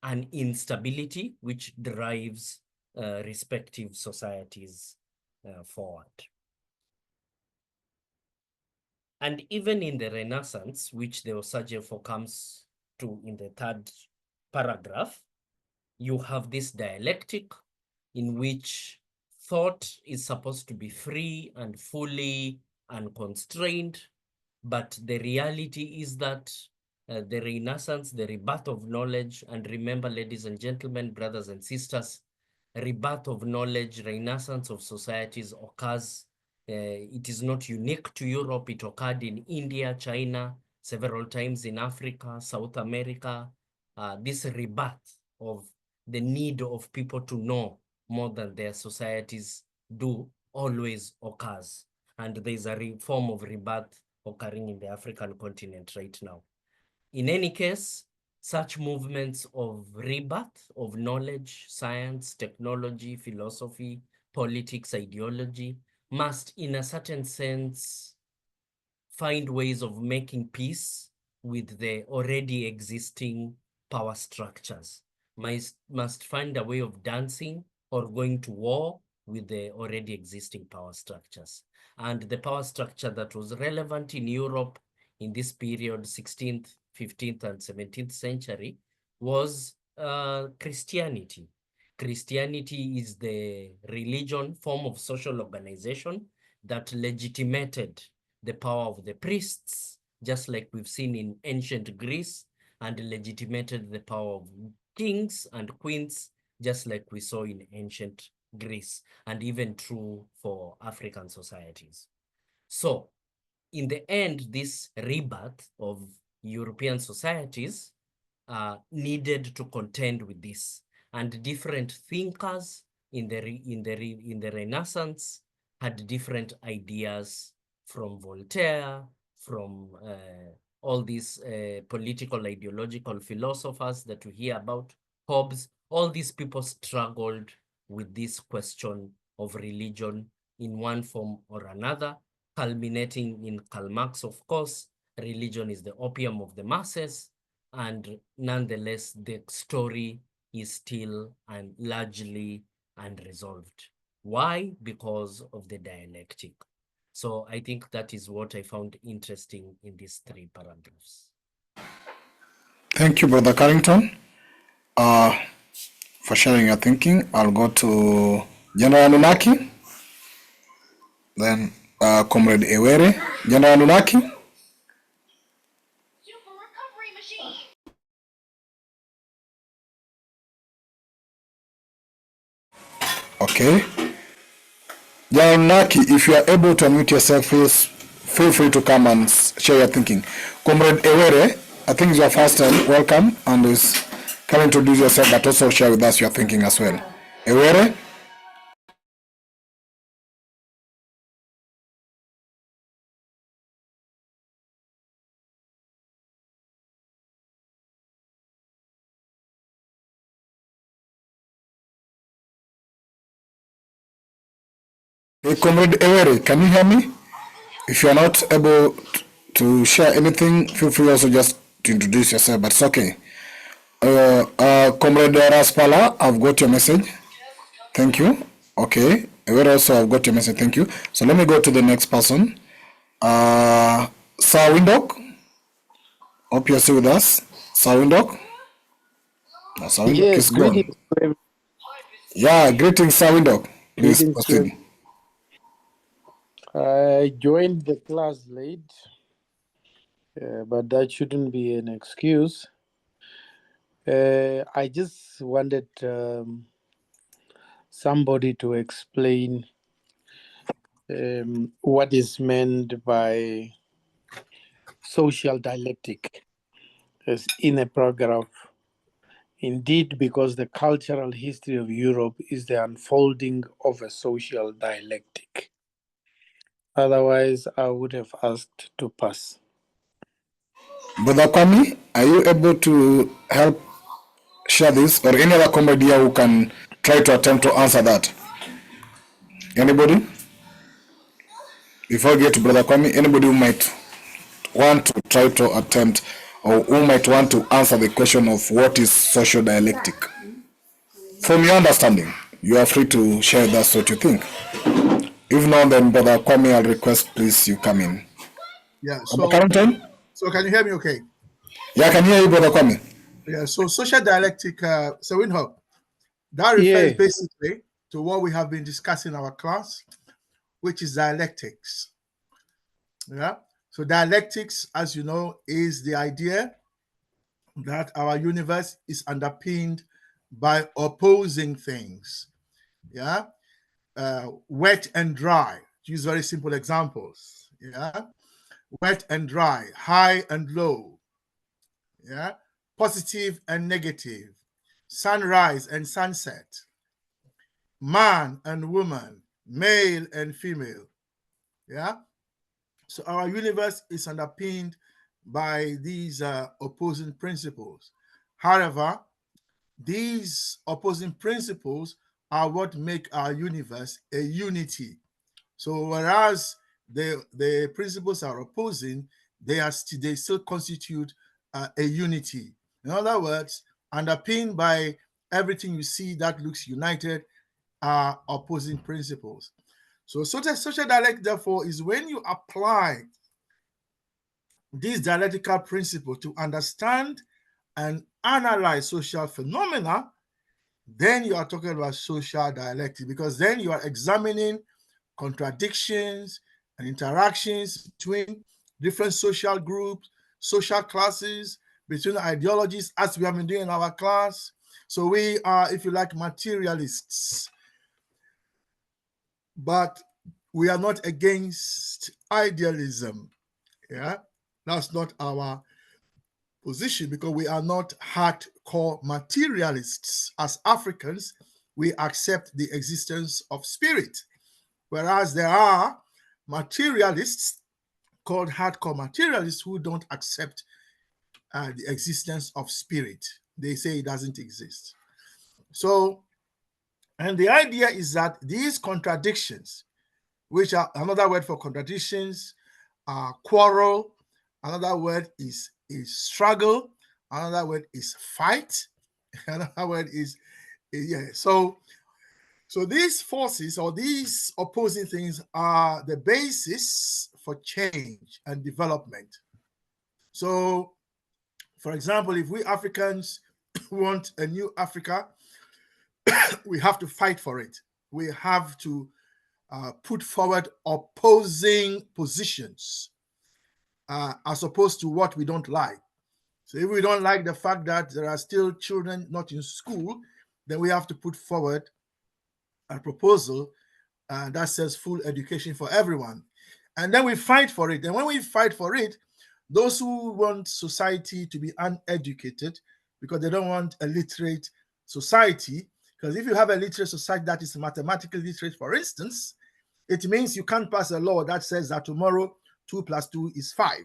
an instability which drives respective societies forward. And even in the Renaissance, which the Osagyefo comes to in the third paragraph, you have this dialectic in which thought is supposed to be free and fully unconstrained, but the reality is that the Renaissance, the rebirth of knowledge, and remember, ladies and gentlemen, brothers and sisters, rebirth of knowledge, renaissance of societies occurs. It is not unique to Europe. It occurred in India, China, several times in Africa, South America. This rebirth of the need of people to know more than their societies do always occurs. And there's a form of rebirth occurring in the African continent right now. In any case, such movements of rebirth of knowledge, science, technology, philosophy, politics, ideology must, in a certain sense, find ways of making peace with the already existing power structures, must find a way of dancing or going to war with the already existing power structures. And the power structure that was relevant in Europe in this period, 16th, 15th, and 17th century, was Christianity. Christianity is the religion, form of social organization that legitimated the power of the priests, just like we've seen in ancient Greece, and legitimated the power of kings and queens, just like we saw in ancient Greece, and even true for African societies. So, in the end, this rebirth of European societies needed to contend with this, and different thinkers in the Renaissance had different ideas, from Voltaire, from all these political ideological philosophers that we hear about, Hobbes. All these people struggled with this question of religion in one form or another, culminating in Karl Marx, of course. Religion is the opium of the masses, and nonetheless, the story is still and largely unresolved. Why? Because of the dialectic. So I think that is what I found interesting in these three paragraphs. Thank you, Brother Carrington, for sharing your thinking. I'll go to General Nunaki, then Comrade Ewere. General Nunaki. Okay. General Nunaki, if you are able to unmute yourself, please feel free to come and share your thinking. Comrade Ewere, I think it's your first time. Welcome, and can introduce yourself, but also share with us your thinking as well. Ewere? Hey, Comrade Ewere, can you hear me? If you're not able to share anything, feel free also just to introduce yourself, but it's okay. Comrade Raspala, I've got your message. Thank you. Okay. Ewere also, I've got your message. Thank you. So let me go to the next person. Sir Windhoek. Hope you're still with us. Sir Windhoek. No, Sir Windhoek Yes, is gone. greetings to everyone. Yeah, greetings, Sir Windhoek. Please Greetings to proceed. I joined the class late, but that shouldn't be an excuse. I just wanted somebody to explain what is meant by social dialectic as in a paragraph. Indeed, because the cultural history of Europe is the unfolding of a social dialectic. Otherwise, I would have asked to pass. Brother Kwame, are you able to help share this, or any other comrade here who can try to attempt to answer that? Anybody? Before I get to Brother Kwame, anybody who might want to try to attempt, or who might want to answer the question of what is social dialectic. From your understanding, you are free to share that's what you think. If not, then Brother Kwame, I'll request please you come in. Yeah. So can you hear me okay? Yeah, I can hear you, Brother Kwame. Yeah. So social dialectic, so Winhope, that refers Yeah. basically to what we have been discussing in our class, which is dialectics. Yeah. So dialectics, as you know, is the idea that our universe is underpinned by opposing things. Yeah. Wet and dry. To use very simple examples. Yeah. Wet and dry, high and low. Yeah. Positive and negative, sunrise and sunset, man and woman, male and female. Yeah. So our universe is underpinned by these opposing principles. However, these opposing principles are what make our universe a unity. So whereas the principles are opposing, they still constitute a unity. In other words, underpinned by everything you see that looks united are opposing principles. So social dialectic, therefore, is when you apply this dialectical principle to understand and analyze social phenomena, then you are talking about social dialectic, because then you are examining contradictions and interactions between different social groups, social classes, between ideologies, as we have been doing in our class. So we are, if you like, materialists, but we are not against idealism. Yeah, that's not our position, because we are not hardcore materialists. As Africans, we accept the existence of spirit, whereas there are materialists called hardcore materialists who don't accept the existence of spirit. They say it doesn't exist. So, and the idea is that these contradictions, which are another word for contradictions, are quarrel, another word is struggle, another word is fight, another word is, yeah. So these forces or these opposing things are the basis for change and development. So, for example, if we Africans want a new Africa, we have to fight for it. We have to put forward opposing positions as opposed to what we don't like. So if we don't like the fact that there are still children not in school, then we have to put forward a proposal that says full education for everyone. And then we fight for it. And when we fight for it, those who want society to be uneducated, because they don't want a literate society, because if you have a literate society that is mathematically literate, for instance, it means you can't pass a law that says that tomorrow 2 + 2 is 5.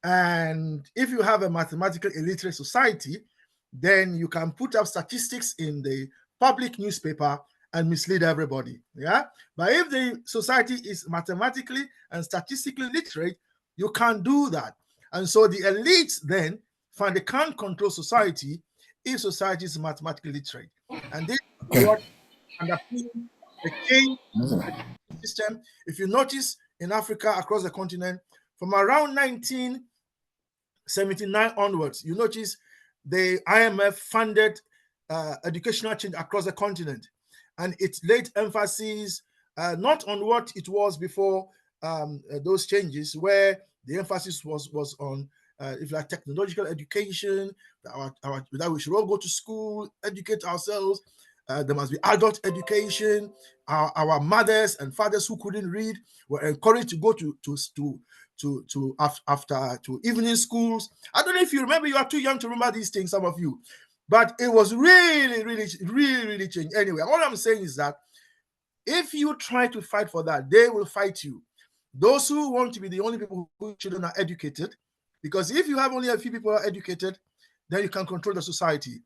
And if you have a mathematical illiterate society, then you can put up statistics in the public newspaper and mislead everybody. Yeah. But if the society is mathematically and statistically literate, you can't do that. And so the elites then find they can't control society if society is mathematically literate. And this is what underpins the change system. If you notice in Africa, across the continent, from around 1979 onwards, you notice the IMF funded educational change across the continent. And it laid emphasis not on what it was before those changes, where the emphasis was on, if like technological education, that we should all go to school, educate ourselves. There must be adult education. Our mothers and fathers who couldn't read were encouraged to go to evening schools. I don't know if you remember. You are too young to remember these things, some of you, but it was really changed. Anyway, all I'm saying is that if you try to fight for that, they will fight you. Those who want to be the only people whose children are educated, because if you have only a few people who are educated, then you can control the society,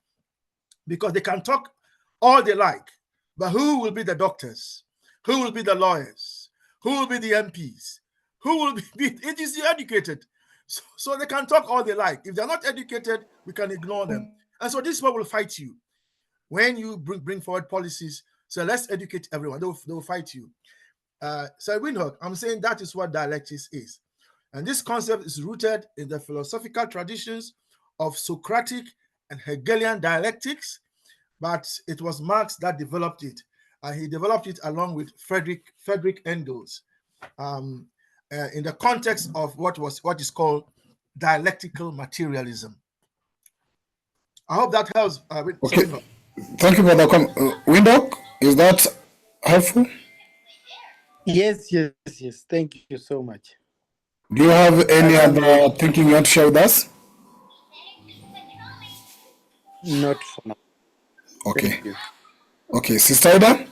because they can talk all they like, but who will be the doctors? Who will be the lawyers? Who will be the MPs? Who will be? It is the educated. So they can talk all they like. If they're not educated, we can ignore them. And so this one will fight you. When you bring forward policies, so let's educate everyone, they'll fight you. So Windhoek, I'm saying that is what dialectics is. And this concept is rooted in the philosophical traditions of Socratic and Hegelian dialectics, but it was Marx that developed it. And he developed it along with Friedrich Engels in the context of what is called dialectical materialism. I hope that helps. Okay. Thank you, Brother Windhoek, is that helpful? Yes. Thank you so much. Do you have any other thinking you want to share with us? Not for now. Okay. Thank you. Okay, Sister Ida?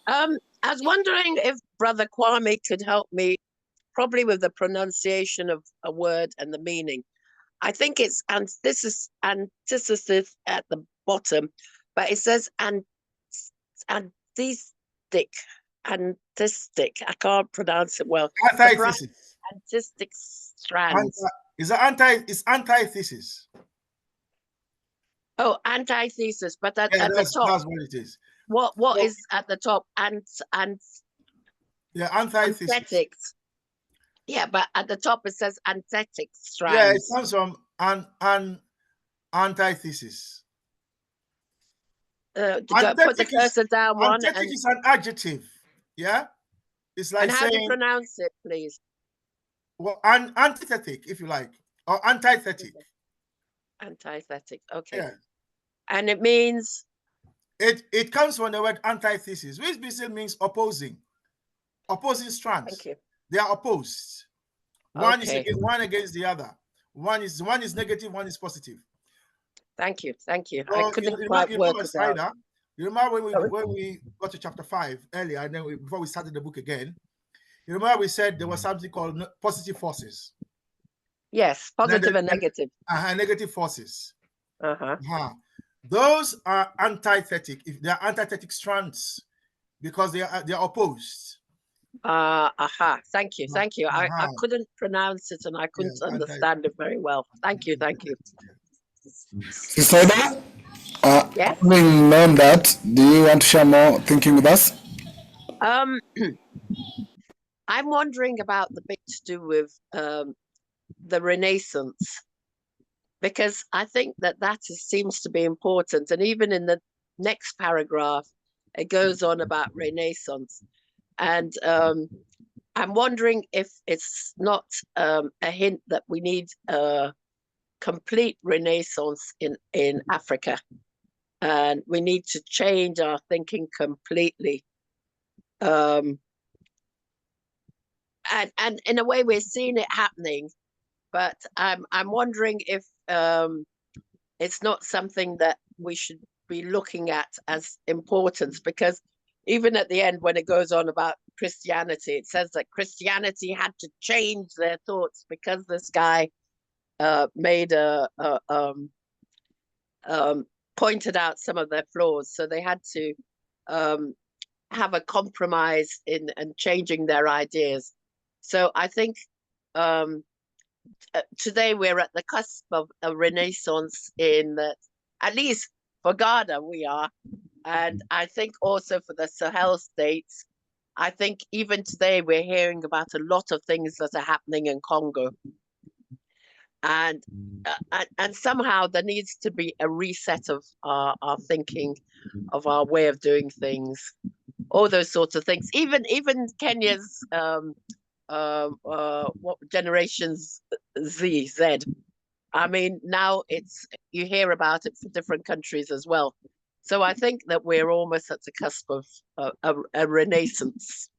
I was wondering if Brother Kwame could help me, probably with the pronunciation of a word and the meaning. I think it's antithesis at the bottom, but it says antistic. I can't pronounce it well. Antithesis. Antistic strands. It's antithesis. Oh, antithesis, but at the top. That's what it is. What is at the top? Antithesis. Anthetics. Yeah, but at the top it says anthetic strands. Yeah, it comes from antithesis. Put the cursor down one. Anthetic is an adjective. Yeah, it's like and how saying, do you pronounce it, please? Well, antithetic, if you like, or antithetic. Antithetic. Okay. Yeah. And it means. It comes from the word antithesis, which basically means opposing strands. Thank you. They are opposed. One is against the other. One is negative, one is positive. Thank you. So I couldn't quite work it out. You remember when we got to chapter 5 earlier, and then before we started the book again, you remember we said there was something called positive forces. Yes, positive and negative. Negative forces. Those are antithetic. If they are antithetic strands, because they are opposed. Thank you. I couldn't pronounce it and I couldn't understand it very well. Thank you. Sister Ida, yes. Having known that, do you want to share more thinking with us? I'm wondering about the bit to do with the Renaissance, because I think that seems to be important. And even in the next paragraph, it goes on about Renaissance. And I'm wondering if it's not a hint that we need a complete Renaissance in Africa. And we need to change our thinking completely. And in a way, we're seeing it happening. But I'm wondering if it's not something that we should be looking at as important, because even at the end, when it goes on about Christianity, it says that Christianity had to change their thoughts because this guy pointed out some of their flaws. So they had to have a compromise in changing their ideas. So I think today we're at the cusp of a renaissance in that, at least for Ghana we are. And I think also for the Sahel states, I think even today we're hearing about a lot of things that are happening in Congo. And somehow there needs to be a reset of our thinking, of our way of doing things, all those sorts of things. Even Kenya's what generations Z. I mean, now you hear about it for different countries as well. So I think that we're almost at the cusp of a renaissance.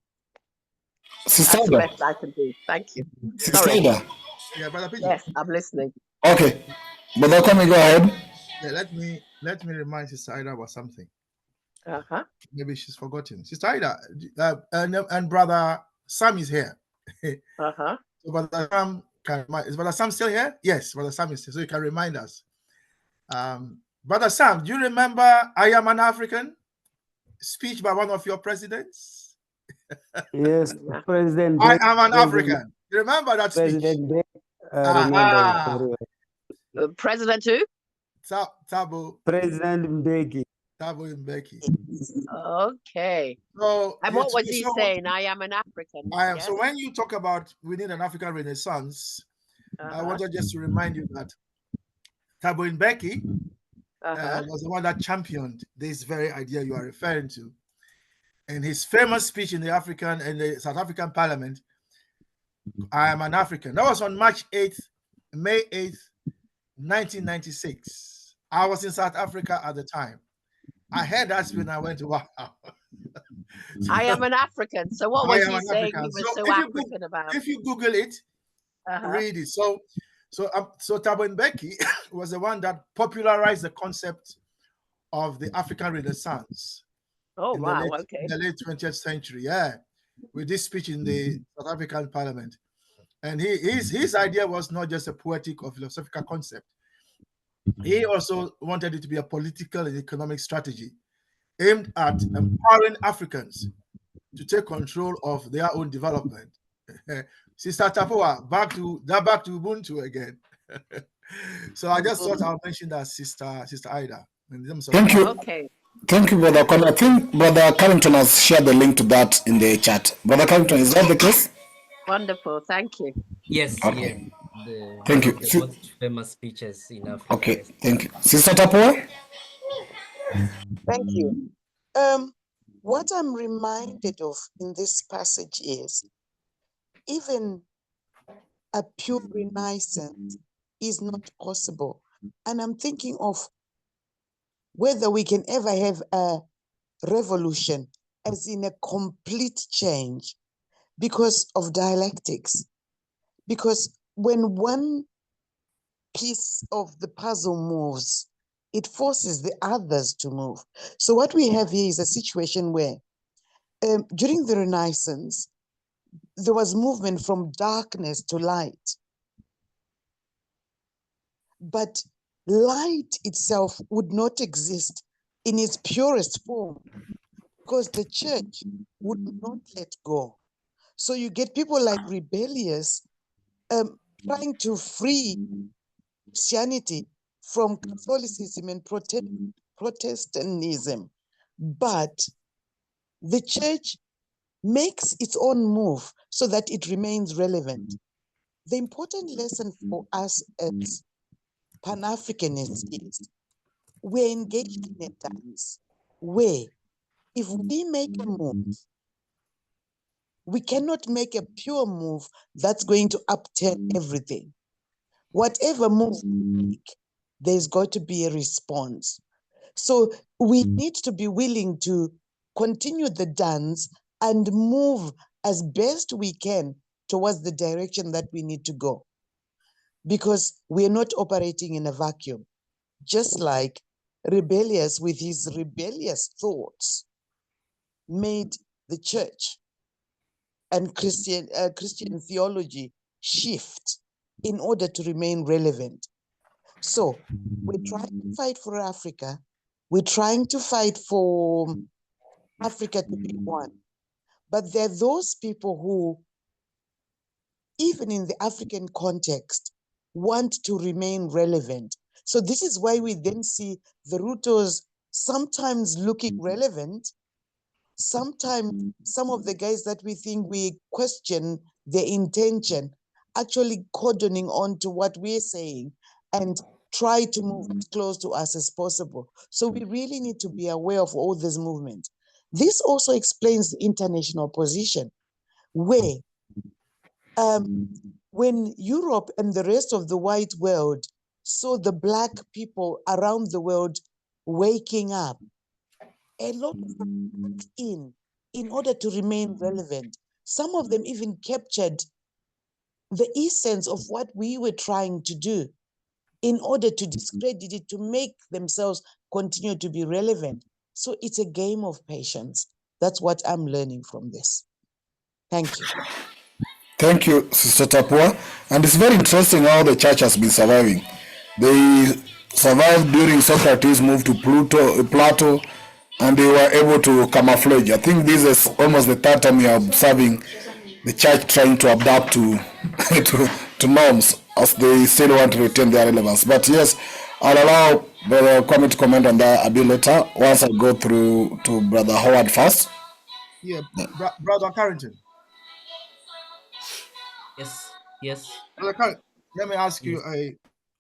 Sister That's the Ida. best I can do. Thank you. Sister Ida. Yeah, Brother Pidgin. Yes, I'm listening. Okay. Brother Kwame, go ahead. Yeah, let me remind Sister Ida about something. Maybe she's forgotten. Sister Ida, and Brother Sam is here. So Brother Sam is Brother Sam still here? Yes, Brother Sam is here, so you can remind us. Brother Sam, do you remember "I Am an African" speech by one of your presidents? Yes, President. I am an African. You remember that speech? I remember it Aha! very well. President who? Thabo President Mbeki. Mbeki. Okay. So And what was he so saying? I am an African. I am. Yes? So when you talk about we need an African Renaissance, I Uh-huh. wanted just to remind you that Thabo Mbeki Uh-huh. was the one that championed this very idea you are referring to. And his famous speech in the South African Parliament, I am an African. That was on May 8th, 1996. I was in South Africa at the time. I heard that speech and I went, wow. I am an African. So what I was am he an saying African. he was So so if you African about? If you Google it, Uh-huh. read it. So Thabo Mbeki was the one that popularized the concept of the African Renaissance. Oh, in wow. in the late 20th century, with this speech in the South African Parliament. And his idea was not just a poetic or philosophical concept. He also wanted it to be a political and economic strategy aimed at empowering Africans to take control of their own development. Sister Tapoa, back to Ubuntu again. So I just thought I'll mention that, Sister Ida. Thank you. Okay. Thank you, Brother Conor. I think Brother Carrington has shared the link to that in the chat. Brother Carrington, is that the case? Wonderful. Thank you. Yes, Okay. yes. Thank you. One of the most famous speeches in Africa. Okay, Yes. thank you. Sister Tapoa? Thank you. What I'm reminded of in this passage is even a pure renaissance is not possible. And I'm thinking of whether we can ever have a revolution, as in a complete change, because of dialectics. Because when one piece of the puzzle moves, it forces the others to move. So what we have here is a situation where during the Renaissance, there was movement from darkness to light. But light itself would not exist in its purest form because the church would not let go. So you get people like Rebellious trying to free Christianity from Catholicism and Protestantism. But the church makes its own move so that it remains relevant. The important lesson for us as Pan-Africanists is we're engaged in a dance where if we make a move, we cannot make a pure move that's going to upturn everything. Whatever move we make, there's got to be a response. So we need to be willing to continue the dance and move as best we can towards the direction that we need to go. Because we're not operating in a vacuum. Just like Rebellious with his rebellious thoughts made the church and Christian theology shift in order to remain relevant. So we're trying to fight for Africa. We're trying to fight for Africa to be one. But there are those people who, even in the African context, want to remain relevant. So this is why we then see the Rutos sometimes looking relevant. Sometimes some of the guys that we think we question their intention actually cordoning on to what we're saying and try to move as close to us as possible. So we really need to be aware of all these movements. This also explains the international position where when Europe and the rest of the white world saw the Black people around the world waking up, a lot of them went in order to remain relevant. Some of them even captured the essence of what we were trying to do in order to discredit it, to make themselves continue to be relevant. So it's a game of patience. That's what I'm learning from this. Thank you. Thank you, Sister Tapua. And it's very interesting how the church has been surviving. They survived during Socrates' move to Plato, and they were able to camouflage. I think this is almost the third time we are observing the church trying to adapt to to norms as they still want to retain their relevance. But yes, I'll allow Brother Kwame to comment on that a bit later once I go through to Brother Howard first. Yeah, Brother Carrington. Yes, yes, Brother Carrington, let me ask you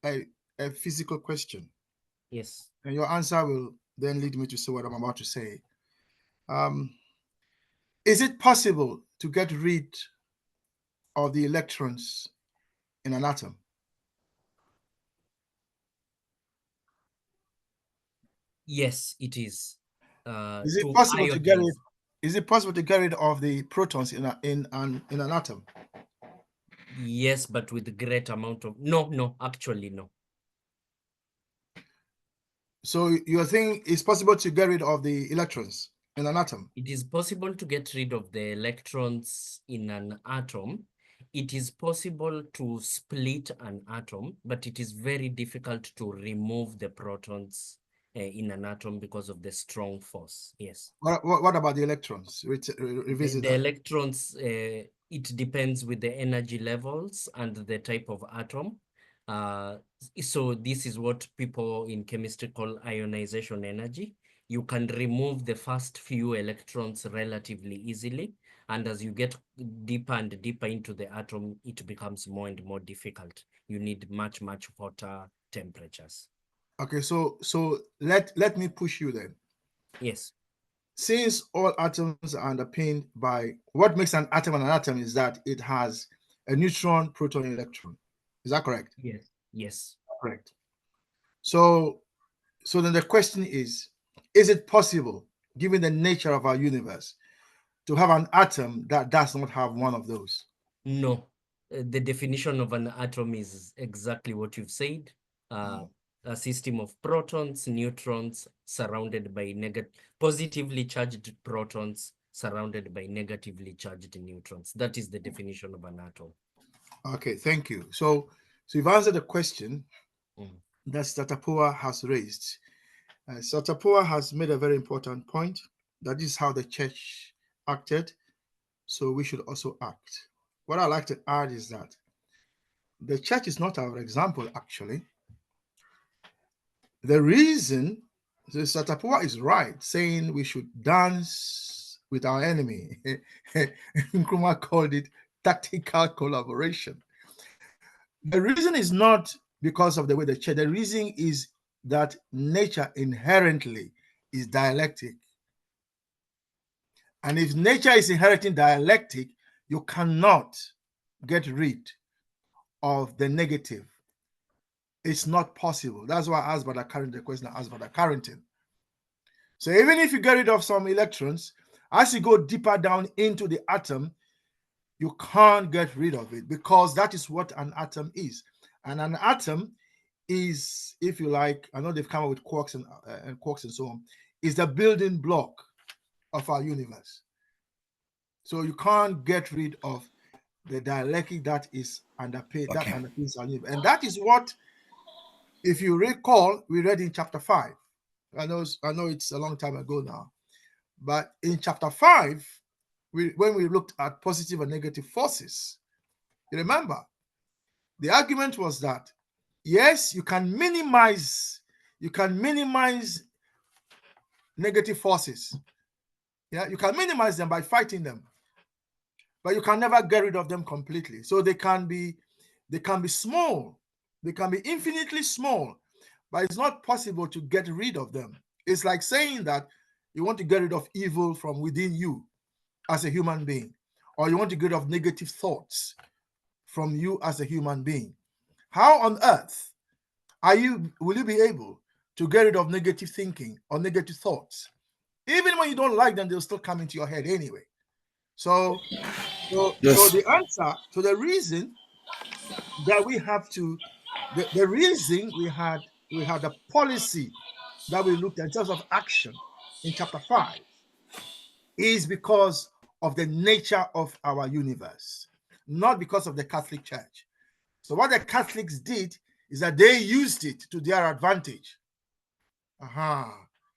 yes, a physical question, yes. and your answer will then lead me to say what I'm about to say. Is it possible to get rid of the electrons in an atom? Yes, it is. Is it To possible to get rid? iodize. Is it possible to get rid of the protons in an atom? Yes, but with great amount of no, actually no. So you think it's possible to get rid of the electrons in an atom? It is possible to get rid of the electrons in an atom. It is possible to split an atom, but it is very difficult to remove the protons in an atom because of the strong force. Yes. What about the electrons? Revisit The that. electrons, it depends with the energy levels and the type of atom. So this is what people in chemistry call ionization energy. You can remove the first few electrons relatively easily. And as you get deeper and deeper into the atom, it becomes more and more difficult. You need much, much hotter temperatures. Okay, so let me push you then. Yes. Since all atoms are underpinned by what makes an atom is that it has a neutron, proton, electron. Is that correct? Yes. Yes. Correct. So then the question is it possible, given the nature of our universe, to have an atom that does not have one of those? No. The definition of an atom is exactly what you've said. A system of protons, neutrons surrounded by positively charged protons surrounded by negatively charged neutrons. That is the definition of an atom. Okay, thank you. So you've answered the question that Satapua has raised. Satapua has made a very important point, that this is how the church acted, so we should also act. What I'd like to add is that the church is not our example, actually. The reason, so Satapua is right, saying we should dance with our enemy. Nkrumah called it tactical collaboration. The reason is not because of the way the church, the reason is that nature inherently is dialectic. And if nature is inherently dialectic, you cannot get rid of the negative. It's not possible. That's why I asked Brother Carrington the question I asked Brother Carrington. So even if you get rid of some electrons, as you go deeper down into the atom, you can't get rid of it, because that is what an atom is. And an atom is, if you like, I know they've come up with quarks and quarks and so on, is the building block of our universe. So you can't get rid of the dialectic that is underpaid, that underpins our universe. And that is what, if you recall, we read in chapter 5. I know it's a long time ago now, but in chapter 5, when we looked at positive and negative forces, you remember, the argument was that, yes, you can minimize negative forces. Yeah, you can minimize them by fighting them, but you can never get rid of them completely. So they can be small, they can be infinitely small, but it's not possible to get rid of them. It's like saying that you want to get rid of evil from within you as a human being, or you want to get rid of negative thoughts from you as a human being. How on earth will you be able to get rid of negative thinking or negative thoughts? Even when you don't like them, they'll still come into your head anyway. So the answer, so the reason that we have to, the reason we had a policy that we looked at in terms of action in chapter 5 is because of the nature of our universe, not because of the Catholic Church. So what the Catholics did is that they used it to their advantage.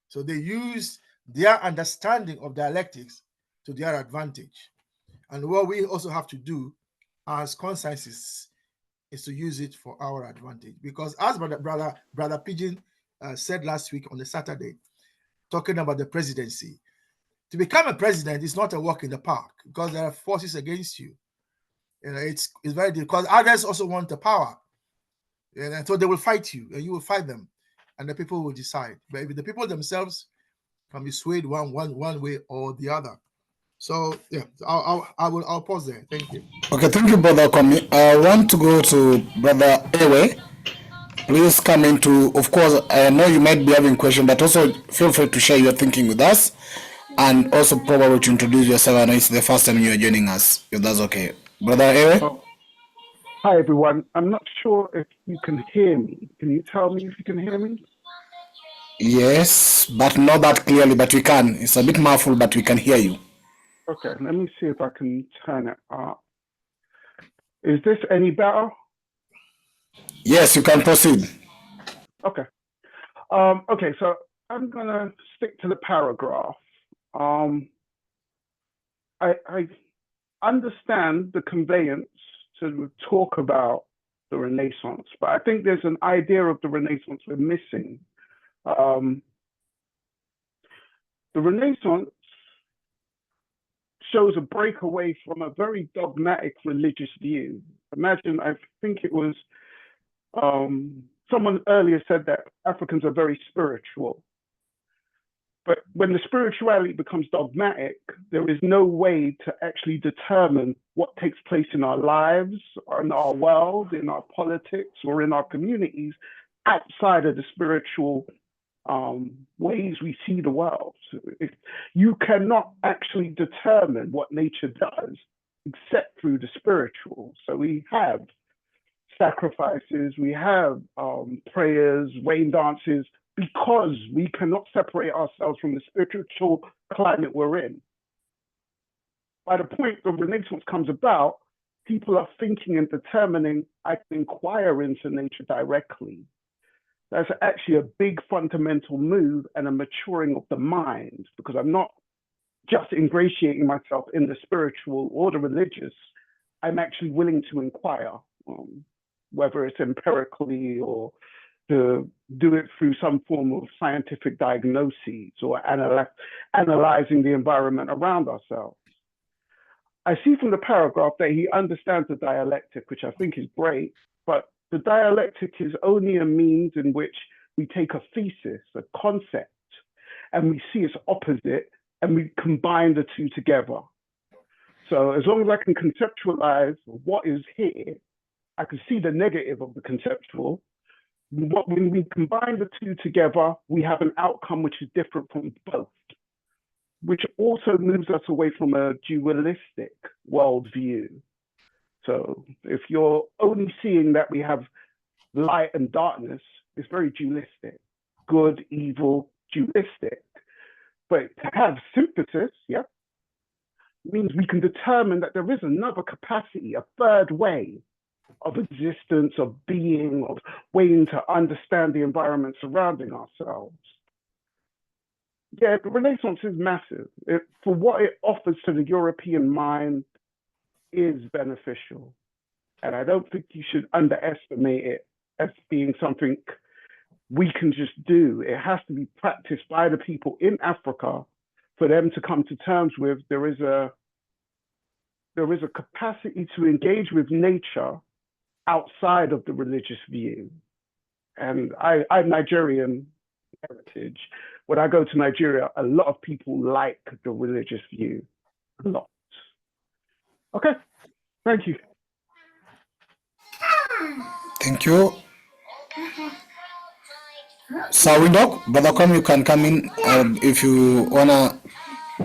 So they used their understanding of dialectics to their advantage. And what we also have to do as consciences is to use it for our advantage. Because as brother Pigeon said last week on the Saturday, talking about the presidency, to become a president is not a walk in the park, because there are forces against you. It's very difficult, because others also want the power, and so they will fight you, and you will fight them, and the people will decide. But if the people themselves can be swayed one way or the other. So yeah, I'll pause there. Thank you. Okay, thank you, Brother Kwame. I want to go to Brother Ewe. Please come into, of course, I know you might be having questions, but also feel free to share your thinking with us, and also probably to introduce yourself. I know it's the first time you're joining us, if that's okay. Brother Ewe? Oh, hi, everyone. I'm not sure if you can hear me. Can you tell me if you can hear me? Yes, but not that clearly, but we can. It's a bit muffled, but we can hear you. Okay, let me see if I can turn it up. Is this any better? Yes, you can proceed. Okay. Okay, so I'm going to stick to the paragraph. I understand the conveyance to talk about the Renaissance, but I think there's an idea of the Renaissance we're missing. The Renaissance shows a breakaway from a very dogmatic religious view. Imagine, I think it was someone earlier said that Africans are very spiritual. But when the spirituality becomes dogmatic, there is no way to actually determine what takes place in our lives, or in our world, in our politics, or in our communities outside of the spiritual ways we see the world. You cannot actually determine what nature does except through the spiritual. So we have sacrifices, we have prayers, rain dances, because we cannot separate ourselves from the spiritual climate we're in. By the point the Renaissance comes about, people are thinking and determining, I can inquire into nature directly. That's actually a big fundamental move and a maturing of the mind, because I'm not just ingratiating myself in the spiritual or the religious. I'm actually willing to inquire, whether it's empirically or to do it through some form of scientific diagnoses or analyzing the environment around ourselves. I see from the paragraph that he understands the dialectic, which I think is great, but the dialectic is only a means in which we take a thesis, a concept, and we see its opposite, and we combine the two together. So as long as I can conceptualize what is here, I can see the negative of the conceptual. When we combine the two together, we have an outcome which is different from both, which also moves us away from a dualistic worldview. So if you're only seeing that we have light and darkness, it's very dualistic, good, evil, dualistic. But to have synthesis, yeah, means we can determine that there is another capacity, a third way of existence, of being, of waiting to understand the environment surrounding ourselves. Yeah, the Renaissance is massive. For what it offers to the European mind is beneficial. And I don't think you should underestimate it as being something we can just do. It has to be practiced by the people in Africa for them to come to terms with there is a capacity to engage with nature outside of the religious view. And I'm Nigerian heritage. When I go to Nigeria, a lot of people like the religious view, a lot. Okay, thank you. Thank you. Sawindok, Brother Kwame, you can come in if you wanna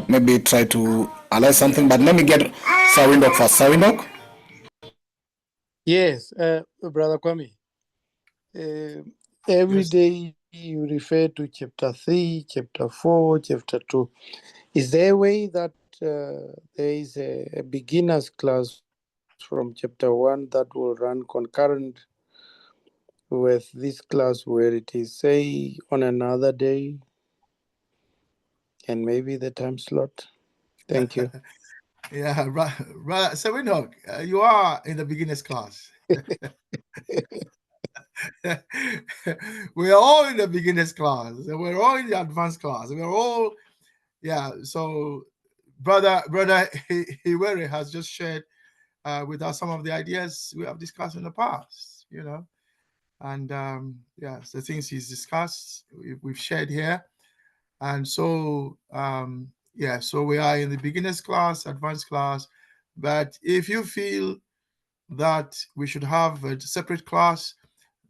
maybe try to allow something, but let me get Sawindok first. Sawindok? Yes, Brother Kwame. Every Yes. day you refer to chapter 3, chapter 4, chapter 2. Is there a way that there is a beginner's class from chapter 1 that will run concurrent with this class, where it is, say, on another day and maybe the time slot? Thank you. Yeah, brother Sewinhog, you are in the beginners class. We are all in the beginners class, and we're all in the advanced class. We're all, yeah. So, brother Hiwere has just shared with us some of the ideas we have discussed in the past, you know, and yeah, the things he's discussed, we've shared here, and so yeah, so we are in the beginners class, advanced class, but if you feel that we should have a separate class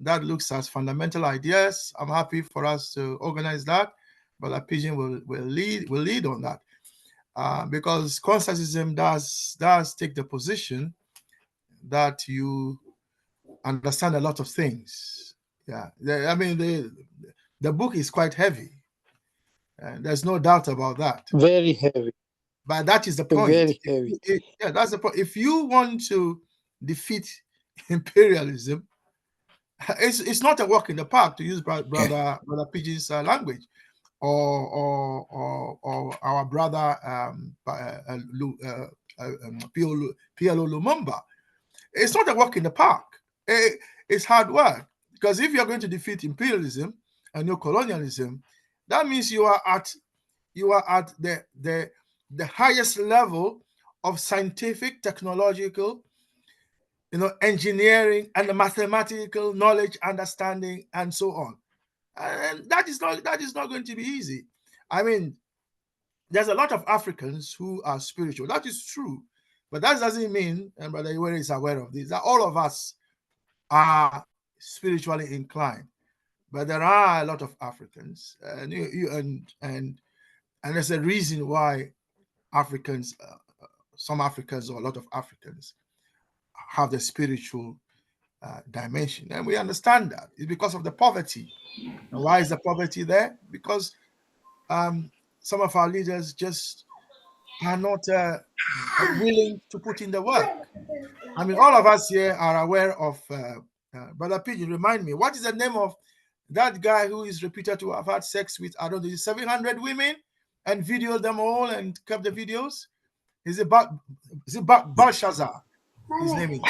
that looks at fundamental ideas, I'm happy for us to organize that. Brother Pigeon will lead on that, because Constantism does take the position that you understand a lot of things. Yeah, I mean the book is quite heavy, and there's no doubt about that. Very heavy. But that is the point. Very heavy. Yeah, that's the point. If you want to defeat imperialism, it's not a walk in the park, to use brother Pigeon's language, or our brother P.L.O. Lumumba. It's not a walk in the park. It's hard work, because if you're going to defeat imperialism and neocolonialism, that means you are at the highest level of scientific, technological, engineering and the mathematical knowledge, understanding, and so on. And that is not going to be easy. I mean, there's a lot of Africans who are spiritual. That is true. But that doesn't mean, and Brother Iwere is aware of this, that all of us are spiritually inclined. But there are a lot of Africans, and there's a reason why Africans, some Africans or a lot of Africans, have the spiritual dimension, and we understand that it's because of the poverty. And why is the poverty there? Because some of our leaders just are not willing to put in the work. I mean, all of us here are aware of Brother Pigeon. Remind me, what is the name of that guy who is reputed to have had sex with, I don't know, 700 women and videoed them all and kept the videos? Is it Belshazzar? His name is.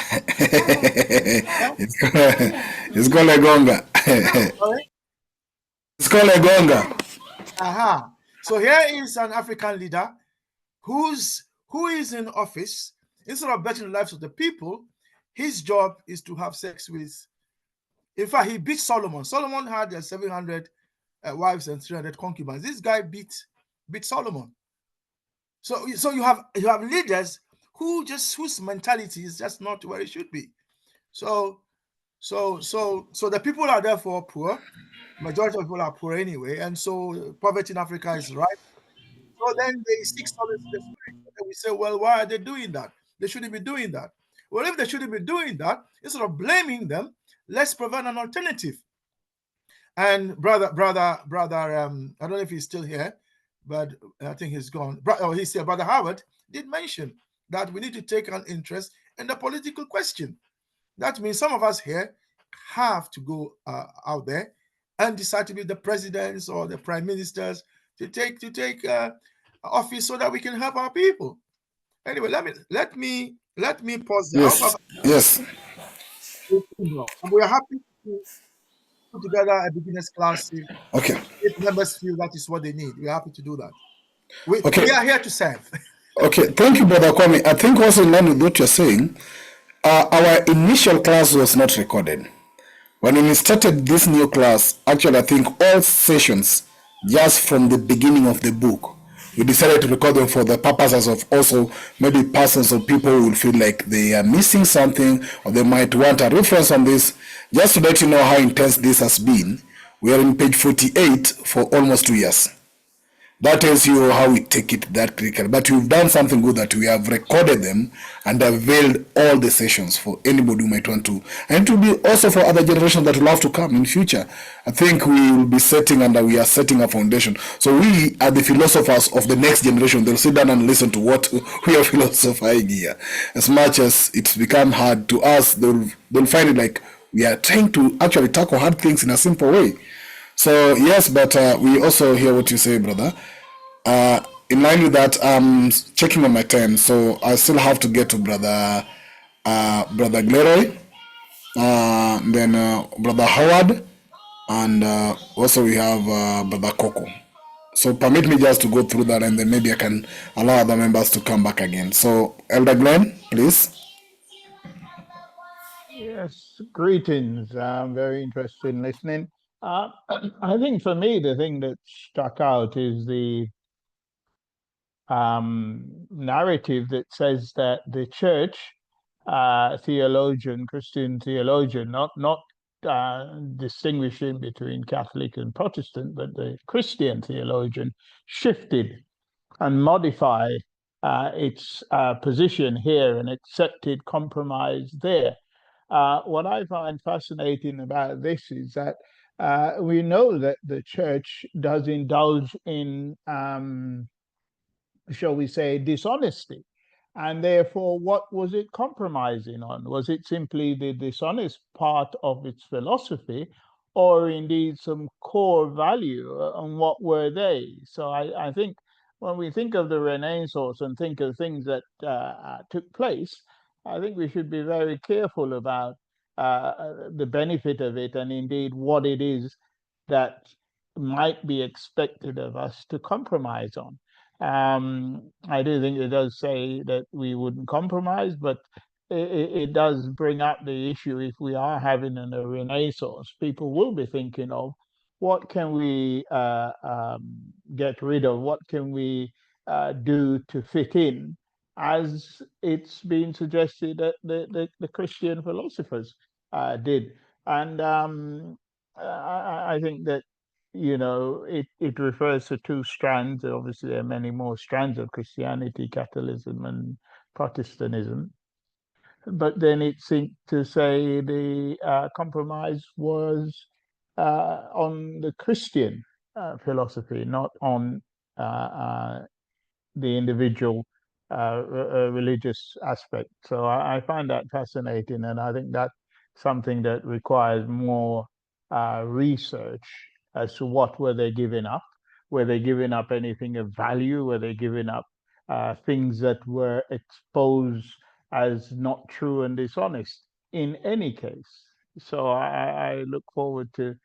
It's called Legonga. It's called Legonga. Aha. So here is an African leader who is in office. Instead of bettering the lives of the people, his job is to have sex with. In fact, he beat Solomon. Solomon had 700 wives and 300 concubines. This guy beat Solomon. So you have leaders whose mentality is just not where it should be. So the people are therefore poor. Majority of people are poor anyway, and so poverty in Africa is right. So then they seek solace in the spirit. And we say, well, why are they doing that? They shouldn't be doing that. Well, if they shouldn't be doing that, instead of blaming them, let's provide an alternative. And brother, I don't know if he's still here, but I think he's gone. He's here. Brother Howard did mention that we need to take an interest in the political question. That means some of us here have to go out there and decide to be the presidents or the prime ministers to take office so that we can help our people. Anyway, let me pause there. Yes. We are happy to put together a beginners class. Okay. If members feel that is what they need, we're happy to do that. We are here to serve. Okay, thank you, Brother Kwame. I think also in line with what you're saying, our initial class was not recorded. When we started this new class, actually I think all sessions, just from the beginning of the book, we decided to record them for the purposes of also maybe persons or people who will feel like they are missing something, or they might want a reference on this. Just to let you know how intense this has been, we are in page 48 for almost 2 years. That tells you how we take it that critically. But we've done something good, that we have recorded them and availed all the sessions for anybody who might want to. And it will be also for other generations that will have to come in future. I think we will be setting, and we are setting a foundation. So we are the philosophers of the next generation. They'll sit down and listen to what we are philosophizing here. As much as it's become hard to us, they'll find it like we are trying to actually tackle hard things in a simple way. So yes, but we also hear what you say, brother. in line with that, I'm checking on my time, so I still have to get to brother Gleroy, then brother Howard, and also we have brother Coco. So permit me just to go through that, and then maybe I can allow other members to come back again. So Elder Glenn, please. Yes, greetings. I'm very interested in listening. I think for me, the thing that stuck out is the narrative that says that the church theologian, Christian theologian, not distinguishing between Catholic and Protestant, but the Christian theologian shifted and modified its position here and accepted compromise there. What I find fascinating about this is that we know that the church does indulge in, shall we say, dishonesty. And therefore, what was it compromising on? Was it simply the dishonest part of its philosophy, or indeed some core value? And what were they? So I think when we think of the Renaissance and think of things that took place, I think we should be very careful about the benefit of it and indeed what it is that might be expected of us to compromise on. I do think it does say that we wouldn't compromise, but it does bring up the issue. If we are having a renaissance, people will be thinking of what can we get rid of, what can we do to fit in, as it's been suggested that the Christian philosophers did. And I think that it refers to two strands. Obviously, there are many more strands of Christianity, Catholicism and Protestantism. But then it seemed to say the compromise was on the Christian philosophy, not on the individual religious aspect. So I find that fascinating, and I think that's something that requires more research as to what were they giving up. Were they giving up anything of value? Were they giving up things that were exposed as not true and dishonest in any case? So I look forward to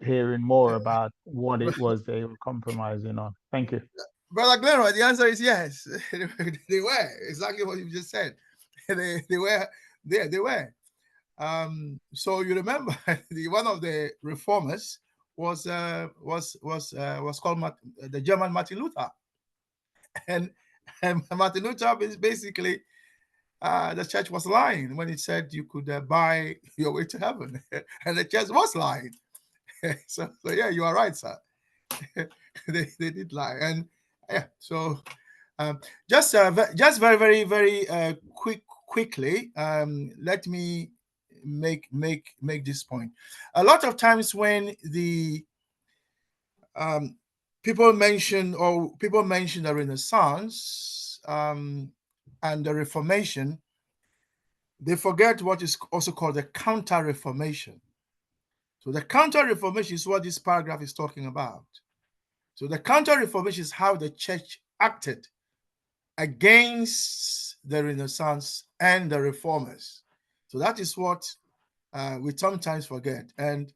hearing more about what it was they were compromising on. Thank you. Brother Glenroy, the answer is yes. They were exactly what you just said. They were there. They were. So you remember one of the reformers was called the German Martin Luther, and Martin Luther is basically the church was lying when it said you could buy your way to heaven, and the church was lying. So yeah, you are right, sir. they did lie, and yeah. So just very very very quickly, let me make this point. A lot of times when the people mention the Renaissance and the Reformation, they forget what is also called the Counter-Reformation. So the Counter-Reformation is what this paragraph is talking about. So the Counter-Reformation is how the church acted against the Renaissance and the Reformers. So that is what we sometimes forget. And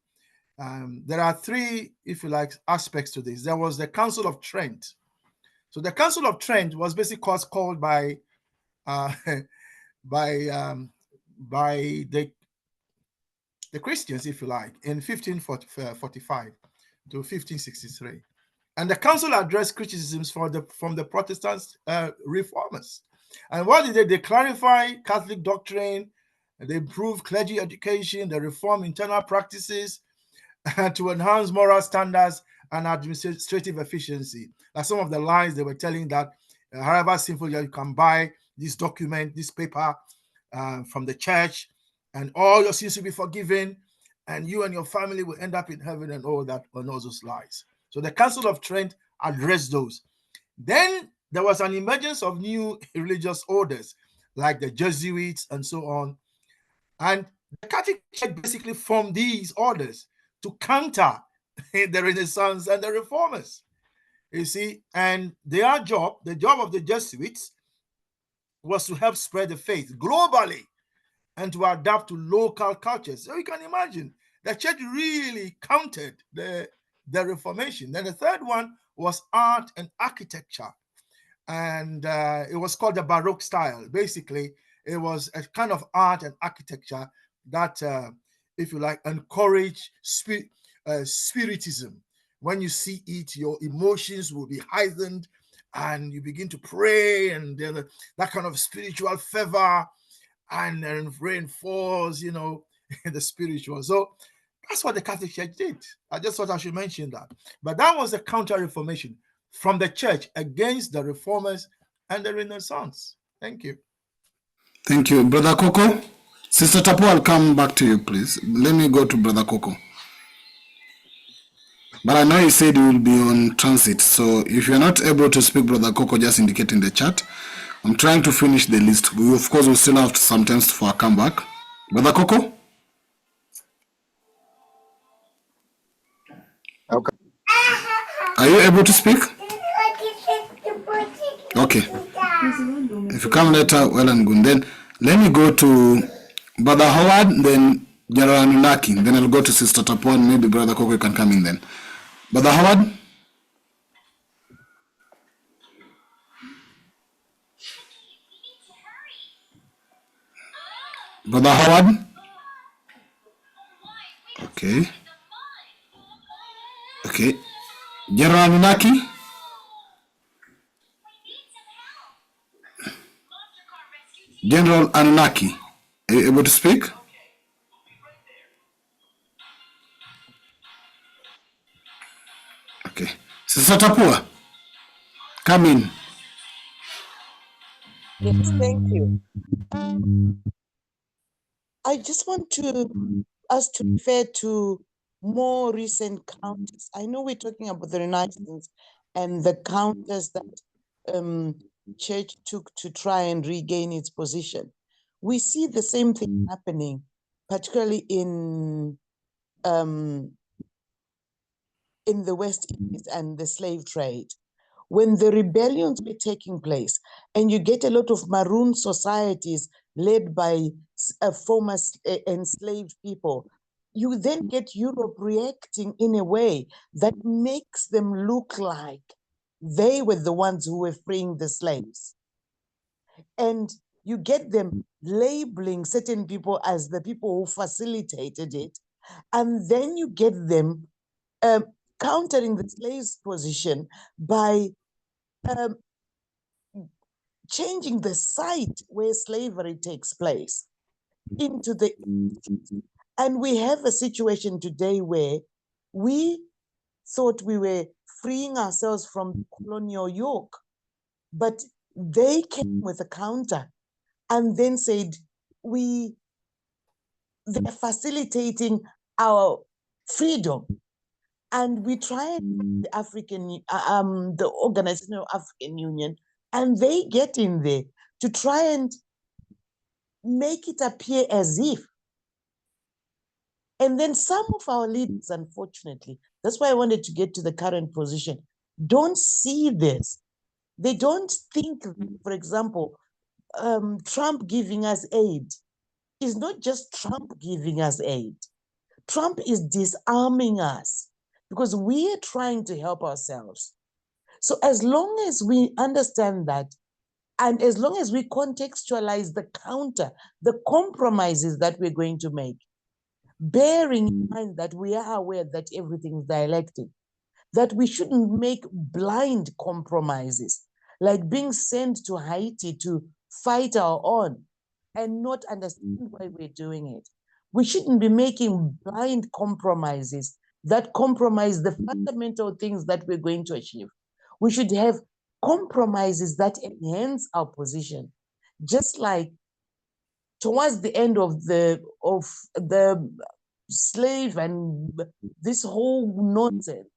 there are three, if you like, aspects to this. There was the Council of Trent. So the Council of Trent was basically called by the Christians, if you like, in 1545 to 1563. And the council addressed criticisms from the Protestant reformers. And what did they? They clarify Catholic doctrine, they improve clergy education, they reform internal practices to enhance moral standards and administrative efficiency. Like some of the lines they were telling that, however sinful you can buy this document, this paper from the church, and all your sins will be forgiven, and you and your family will end up in heaven, and all that, and all those lies. So the Council of Trent addressed those. Then there was an emergence of new religious orders, like the Jesuits and so on. And the Catholic Church basically formed these orders to counter the Renaissance and the Reformers. You see, and their job, the job of the Jesuits, was to help spread the faith globally and to adapt to local cultures. So you can imagine the church really counted the Reformation. Then the third one was art and architecture. And it was called the Baroque style. Basically, it was a kind of art and architecture that, if you like, encourage spiritism. When you see it, your emotions will be heightened and you begin to pray, and then that kind of spiritual fervor and reinforce, you know, the spiritual. So that's what the Catholic Church did. I just thought I should mention that. But that was a counter-reformation from the church against the reformers and the Renaissance. Thank you. Thank you, Brother Coco. Sister Tapu, I'll come back to you, please. Let me go to Brother Coco. But I know you said you will be on transit, so if you're not able to speak, Brother Coco, just indicate in the chat. I'm trying to finish the list. We, of course, will still have some time for a comeback. Brother Coco? Okay. Are you able to speak? Okay. If you come later, well and good. Then let me go to Brother Howard, then General Anunnaki. Then I'll go to Sister Tapu, and maybe Brother Coco can come in then. Brother Howard? Brother Howard? Okay. Okay. General Anunnaki? General Anunnaki, are you able to speak? Okay. Sister Tapua, come in. Yes, thank you. I just want us to refer to more recent counters. I know we're talking about the Renaissance and the counters that church took to try and regain its position. We see the same thing happening, particularly in the West Indies and the slave trade. When the rebellions were taking place, and you get a lot of maroon societies led by former enslaved people, you then get Europe reacting in a way that makes them look like they were the ones who were freeing the slaves. And you get them labeling certain people as the people who facilitated it. And then you get them countering the slaves' position by changing the site where slavery takes place into the... And we have a situation today where we thought we were freeing ourselves from colonial yoke, but they came with a counter and then said, they're facilitating our freedom. And we tried the the Organization of African Union, and they get in there to try and make it appear as if. And then some of our leaders, unfortunately, that's why I wanted to get to the current position, don't see this. They don't think, for example, Trump giving us aid is not just Trump giving us aid. Trump is disarming us because we are trying to help ourselves. So as long as we understand that, and as long as we contextualize the counter, the compromises that we're going to make, bearing in mind that we are aware that everything is dialectic, that we shouldn't make blind compromises, like being sent to Haiti to fight our own and not understand why we're doing it. We shouldn't be making blind compromises that compromise the fundamental things that we're going to achieve. We should have compromises that enhance our position, just like towards the end of the slave and this whole nonsense,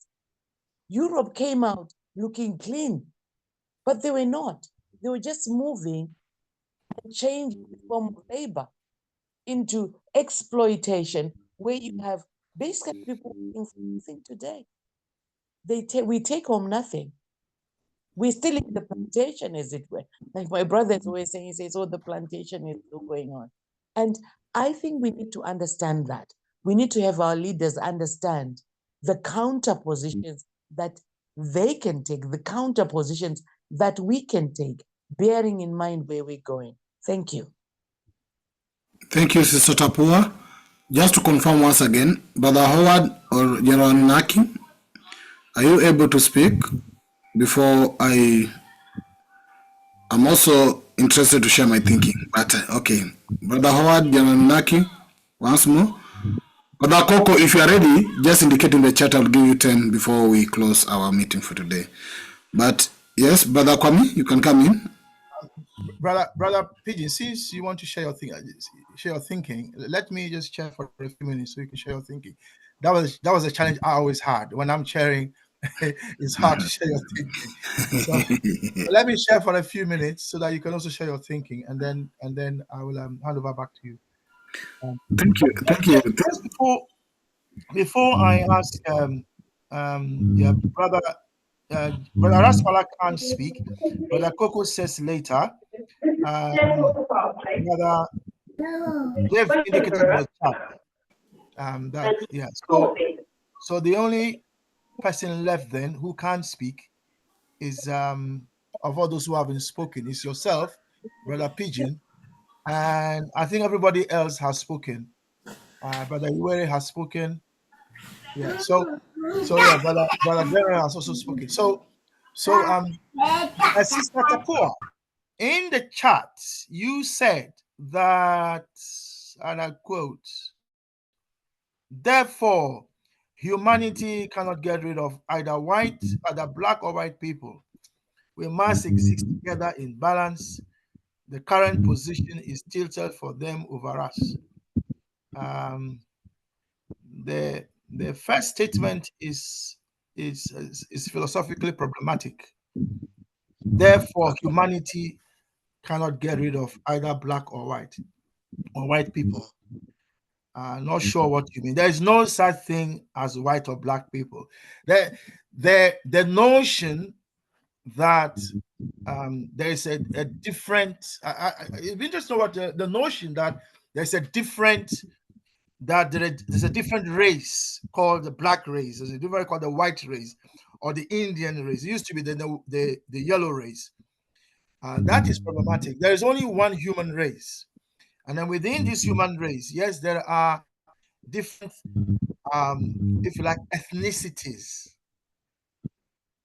Europe came out looking clean, but they were not. They were just moving and changing the form of labor into exploitation, where you have basically people working for nothing today. We take home nothing. We're still in the plantation, as it were. Like my brother's always saying, he says, oh, the plantation is still going on. And I think we need to understand that. We need to have our leaders understand the counter positions that they can take, the counter positions that we can take, bearing in mind where we're going. Thank you. Thank you, Sister Tapua. Just to confirm once again, Brother Howard or General Naki, are you able to speak before I'm also interested to share my thinking, but okay. Brother Howard, General Naki, once more. Brother Coco, if you are ready, just indicate in the chat. I'll give you 10 before we close our meeting for today. But yes, Brother Kwame, you can come in. Brother Pigeon, since you want to share your thinking, let me just share for a few minutes so you can share your thinking. That was a challenge I always had when I'm sharing. It's hard to share your thinking. So let me share for a few minutes so that you can also share your thinking, and then I will hand over back to you. Thank you. Just before I ask, brother Rasmala can't speak. Brother Coco says later. Brother Dave indicated in the chat. So the only person left then who can't speak is of all those who haven't spoken is yourself, Brother Pigeon, and I think everybody else has spoken. Brother Iwere has spoken. Yeah. So yeah, Brother Guerrero has also spoken. So Sister Tapua, in the chat, you said that, and I quote, therefore, humanity cannot get rid of either black or white people. We must exist together in balance. The current position is tilted for them over us. The first statement is philosophically problematic. Therefore, humanity cannot get rid of either black or white people. Not sure what you mean. There is no such thing as white or black people. The notion that there is a different, it'd be interesting to know what the notion that there's a different, that there's a different race called the black race, there's a different called the white race or the Indian race. It used to be the yellow race. That is problematic. There is only one human race. And then within this human race, yes, there are different, if you like, ethnicities.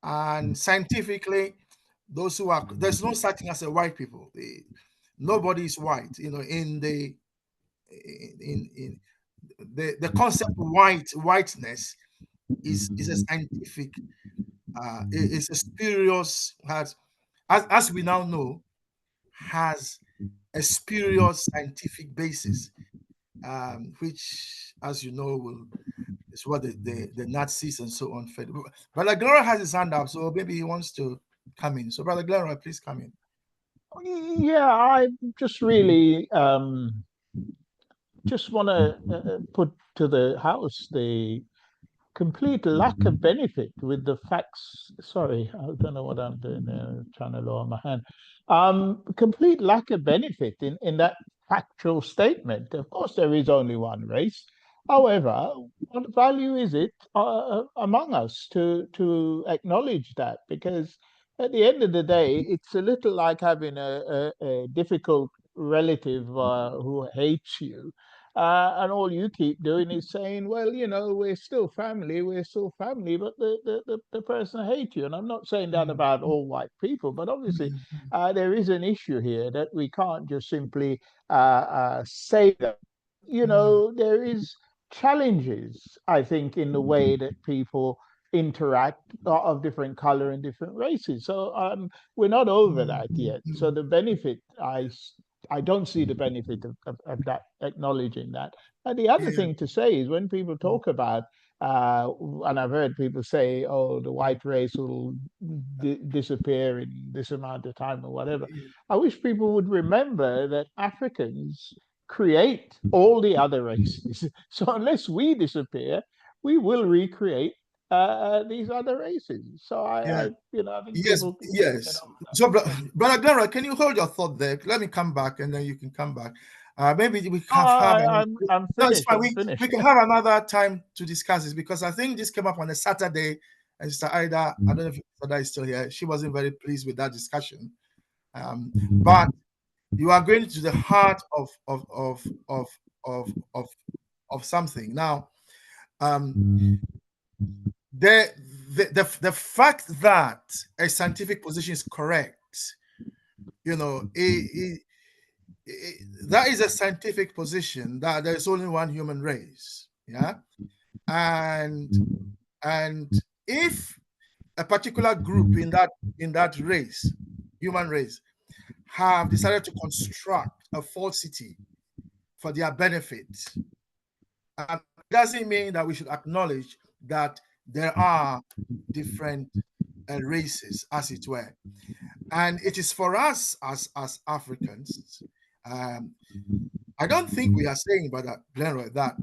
And scientifically, there's no such thing as a white people. Nobody is white. In the concept of whiteness is a scientific, it's a spurious, as we now know, has a spurious scientific basis, which, as you know, is what the Nazis and so on fed. Brother Gloria has his hand up, so maybe he wants to come in. So, Brother Gloria, please come in. Yeah, I just really just want to put to the House the complete lack of benefit with the facts. Sorry, I don't know what I'm doing there, trying to lower my hand. Complete lack of benefit in that factual statement. Of course, there is only one race. However, what value is it among us to acknowledge that? Because at the end of the day, it's a little like having a difficult relative who hates you. And all you keep doing is saying, well, we're still family, but the person hates you. And I'm not saying that about all white people, but obviously there is an issue here that we can't just simply say that. There is challenges, I think, in the way that people interact of different color and different races. So we're not over that yet. So the benefit, I don't see the benefit of that, acknowledging that. And the other thing to say is when people talk about, and I've heard people say, oh, the white race will disappear in this amount of time or whatever. I wish people would remember that Africans create all the other races. So unless we disappear, we will recreate these other races. So I think Yes, people, yes. So, Brother Glenroy, can you hold your thought there? Let me come back, and then you can come back. Maybe we can have. I'm No, it's finished. fine. I'm We finished. can have another time to discuss this, because I think this came up on a Saturday, and Sister Ida, I don't know if Sister Ida is still here. She wasn't very pleased with that discussion. But you are going to the heart of something now. The fact that a scientific position is correct, that is a scientific position, that there's only one human race. Yeah. And if a particular group in that race, human race, have decided to construct a falsity for their benefit, it doesn't mean that we should acknowledge that there are different races, as it were. And it is for us as Africans. I don't think we are saying, Brother Glenroy, that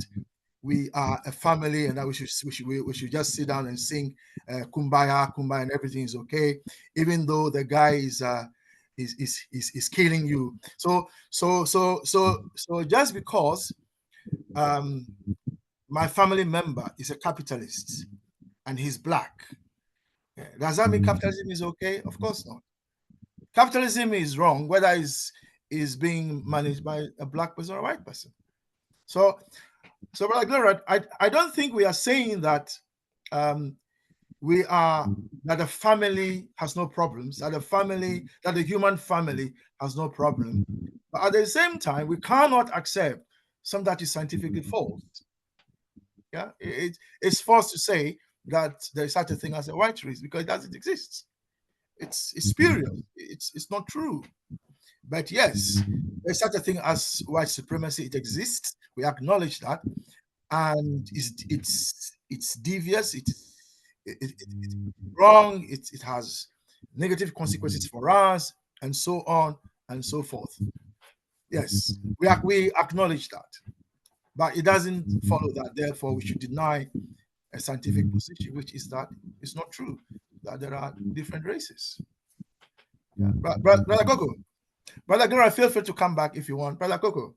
we are a family and that we should just sit down and sing kumbaya, kumbaya, and everything is okay, even though the guy is killing you. So just because my family member is a capitalist and he's black, does that mean capitalism is okay? Of course not. Capitalism is wrong, whether is being managed by a black person or a white person. So Brother Glenroy, I don't think we are saying that that the family has no problems, that the human family has no problem. But at the same time, we cannot accept something that is scientifically false. Yeah, it's false to say that there is such a thing as a white race, because it doesn't exist. It's spurious. It's not true. But yes, there's such a thing as white supremacy. It exists. We acknowledge that, and it's devious. It's wrong. It has negative consequences for us, and so on and so forth. Yes, we acknowledge that, but it doesn't follow that. Therefore, we should deny a scientific position, which is that it's not true that there are different races. Yeah. Brother Coco, Brother Glenroy, feel free to come back if you want. Brother Coco.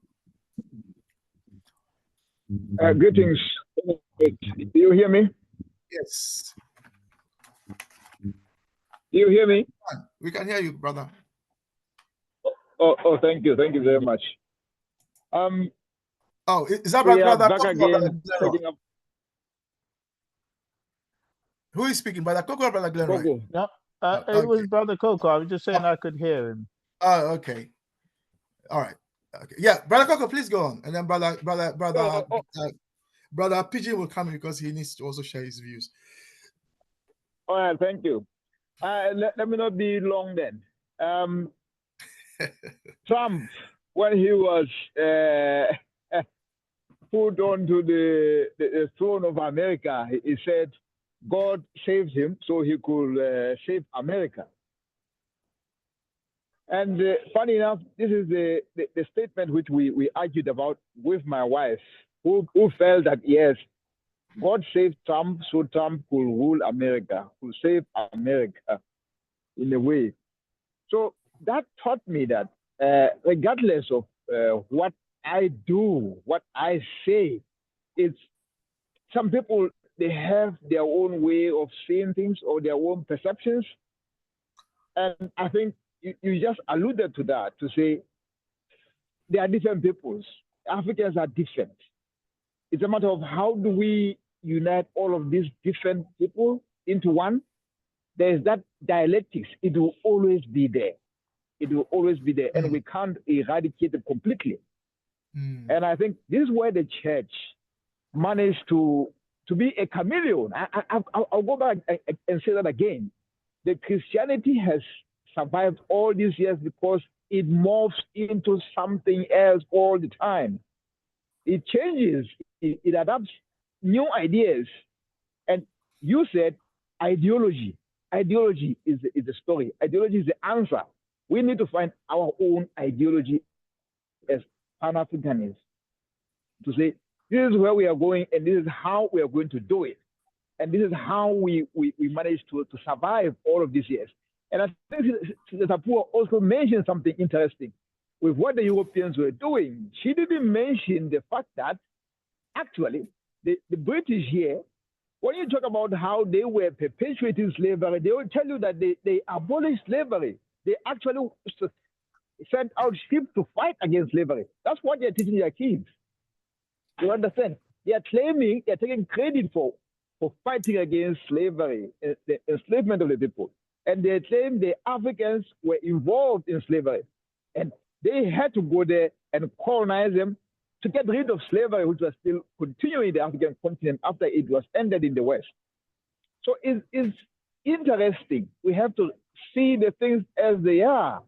Greetings. Do you hear me? Yes. Do you hear me? We can hear you, brother. Oh, thank you very much. Oh, is that we Brother are back Coco or Brother again. Glenroy? Who is speaking, Brother Coco or Brother Glenroy? Coco. No, okay. it was Brother Coco. I was just saying I could hear him. Oh, okay. All right. Okay. Yeah, Brother Coco, please go on, and then Brother PG will come because he needs to also share his views. All right, thank you. Let me not be long then. Trump, when he was put onto the throne of America, he said God saved him so he could save America. And funny enough, this is the statement which we argued about with my wife, who felt that, yes, God saved Trump so Trump could rule America, could save America in a way. So that taught me that regardless of what I do, what I say, it's some people, they have their own way of seeing things or their own perceptions. And I think you just alluded to that, to say there are different peoples. Africans are different. It's a matter of how do we unite all of these different people into one. There's that dialectics. It will always be there. It will always be there. And we can't eradicate it completely. And I think this is where the church managed to be a chameleon. I'll go back and say that again. The Christianity has survived all these years because it morphs into something else all the time. It changes, it adapts new ideas. And you said ideology. Ideology is the story. Ideology is the answer. We need to find our own ideology as Pan-Africanists to say, this is where we are going and this is how we are going to do it. And this is how we managed to survive all of these years. And I think Sister Tapua also mentioned something interesting with what the Europeans were doing. She didn't mention the fact that actually the British here, when you talk about how they were perpetuating slavery, they will tell you that they abolished slavery. They actually sent out ships to fight against slavery. That's what they're teaching their kids. You understand? They are claiming, they're taking credit for fighting against slavery, the enslavement of the people. And they claim the Africans were involved in slavery. And they had to go there and colonize them to get rid of slavery, which was still continuing in the African continent after it was ended in the West. So it's interesting. We have to see the things as they are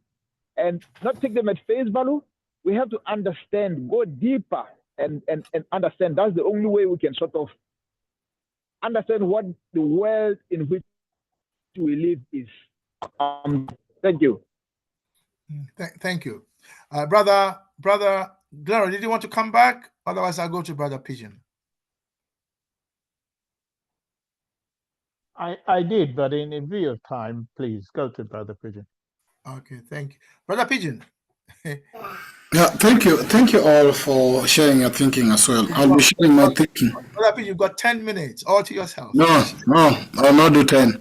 and not take them at face value. We have to understand, go deeper and understand. That's the only way we can sort of understand what the world in which we live is. Thank you. Thank you. Brother Glory, did you want to come back? Otherwise, I'll go to Brother Pigeon. I did, but in view of time, please go to Brother Pigeon. Okay, thank you. Brother Pigeon. Yeah, thank you all for sharing your thinking as well. I'll be sharing my thinking. Brother Pigeon, you've got 10 minutes all to yourself. No, I'll not do 10.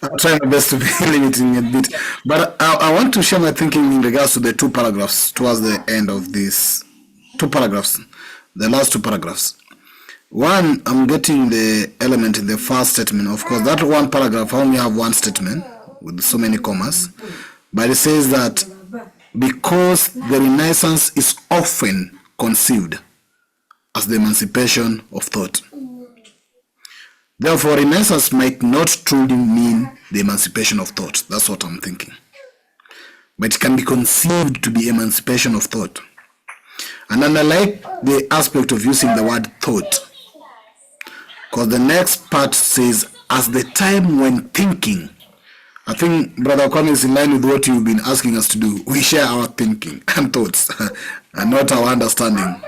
I'll try my best to be limiting a bit. But I want to share my thinking in regards to the two paragraphs towards the end of these two paragraphs, the last two paragraphs. One, I'm getting the element in the first statement. Of course, that one paragraph, I only have one statement with so many commas. But it says that because the Renaissance is often conceived as the emancipation of thought. Therefore, Renaissance might not truly mean the emancipation of thought. That's what I'm thinking. But it can be conceived to be emancipation of thought. And then I like the aspect of using the word thought, because the next part says, as the time when thinking. I think Brother Kwame is in line with what you've been asking us to do. We share our thinking and thoughts and not our understanding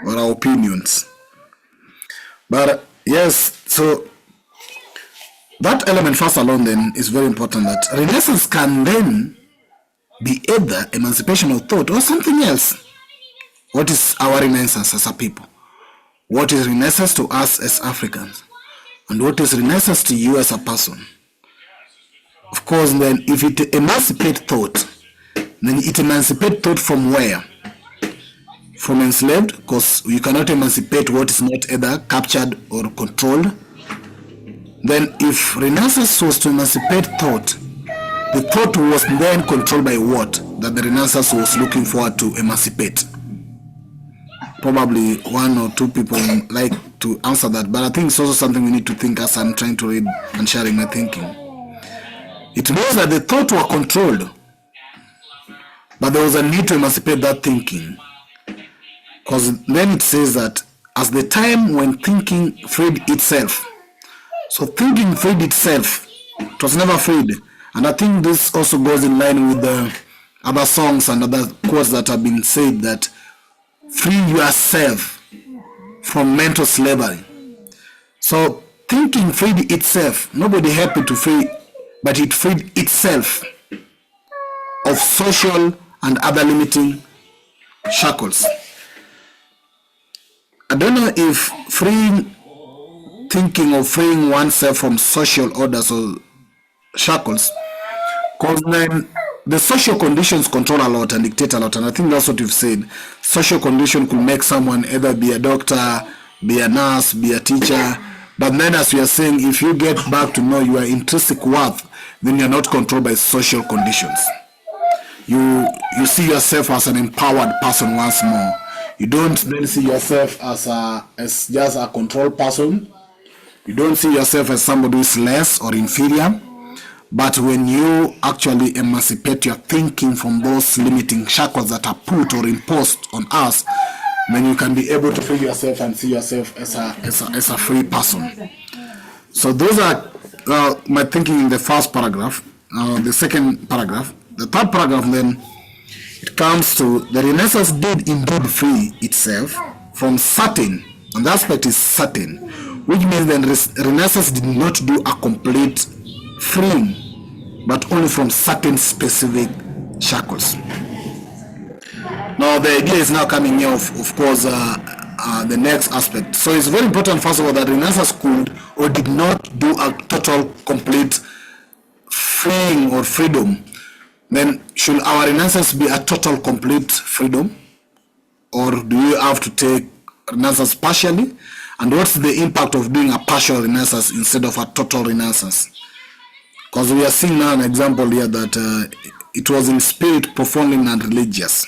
or our opinions. But yes, so that element first alone then is very important, that Renaissance can then be either emancipation of thought or something else. What is our Renaissance as a people? What is Renaissance to us as Africans? And what is Renaissance to you as a person? Of course, then, if it emancipates thought, then it emancipates thought from where? From enslaved, because you cannot emancipate what is not either captured or controlled. Then, if Renaissance was to emancipate thought, the thought was then controlled by what? That the Renaissance was looking forward to emancipate. Probably one or two people like to answer that, but I think it's also something we need to think as I'm trying to read and sharing my thinking. It means that the thought were controlled, but there was a need to emancipate that thinking. Because then it says that as the time when thinking freed itself. So thinking freed itself. It was never freed. And I think this also goes in line with the other songs and other quotes that have been said, that free yourself from mental slavery. So thinking freed itself. Nobody happy to free, but it freed itself of social and other limiting shackles. I don't know if freeing thinking or freeing oneself from social orders or shackles, because then the social conditions control a lot and dictate a lot, and I think that's what you've said. Social condition could make someone either be a doctor, be a nurse, be a teacher, but then as we are saying, if you get back to know your intrinsic worth, then you're not controlled by social conditions. You see yourself as an empowered person once more. You don't then see yourself as just a controlled person. You don't see yourself as somebody who is less or inferior. But when you actually emancipate your thinking from those limiting shackles that are put or imposed on us, then you can be able to free yourself and see yourself as a free person. So those are my thinking in the first paragraph. The second paragraph. The third paragraph then, it comes to the Renaissance did indeed free itself from certain, and the aspect is certain, which means then Renaissance did not do a complete freeing, but only from certain specific shackles. Now the idea is now coming here, of course, the next aspect. So it's very important, first of all, that Renaissance could or did not do a total, complete freeing or freedom. Then should our Renaissance be a total, complete freedom? Or do you have to take Renaissance partially? And what's the impact of doing a partial Renaissance instead of a total Renaissance? Because we are seeing now an example here that it was in spirit, profoundly non-religious.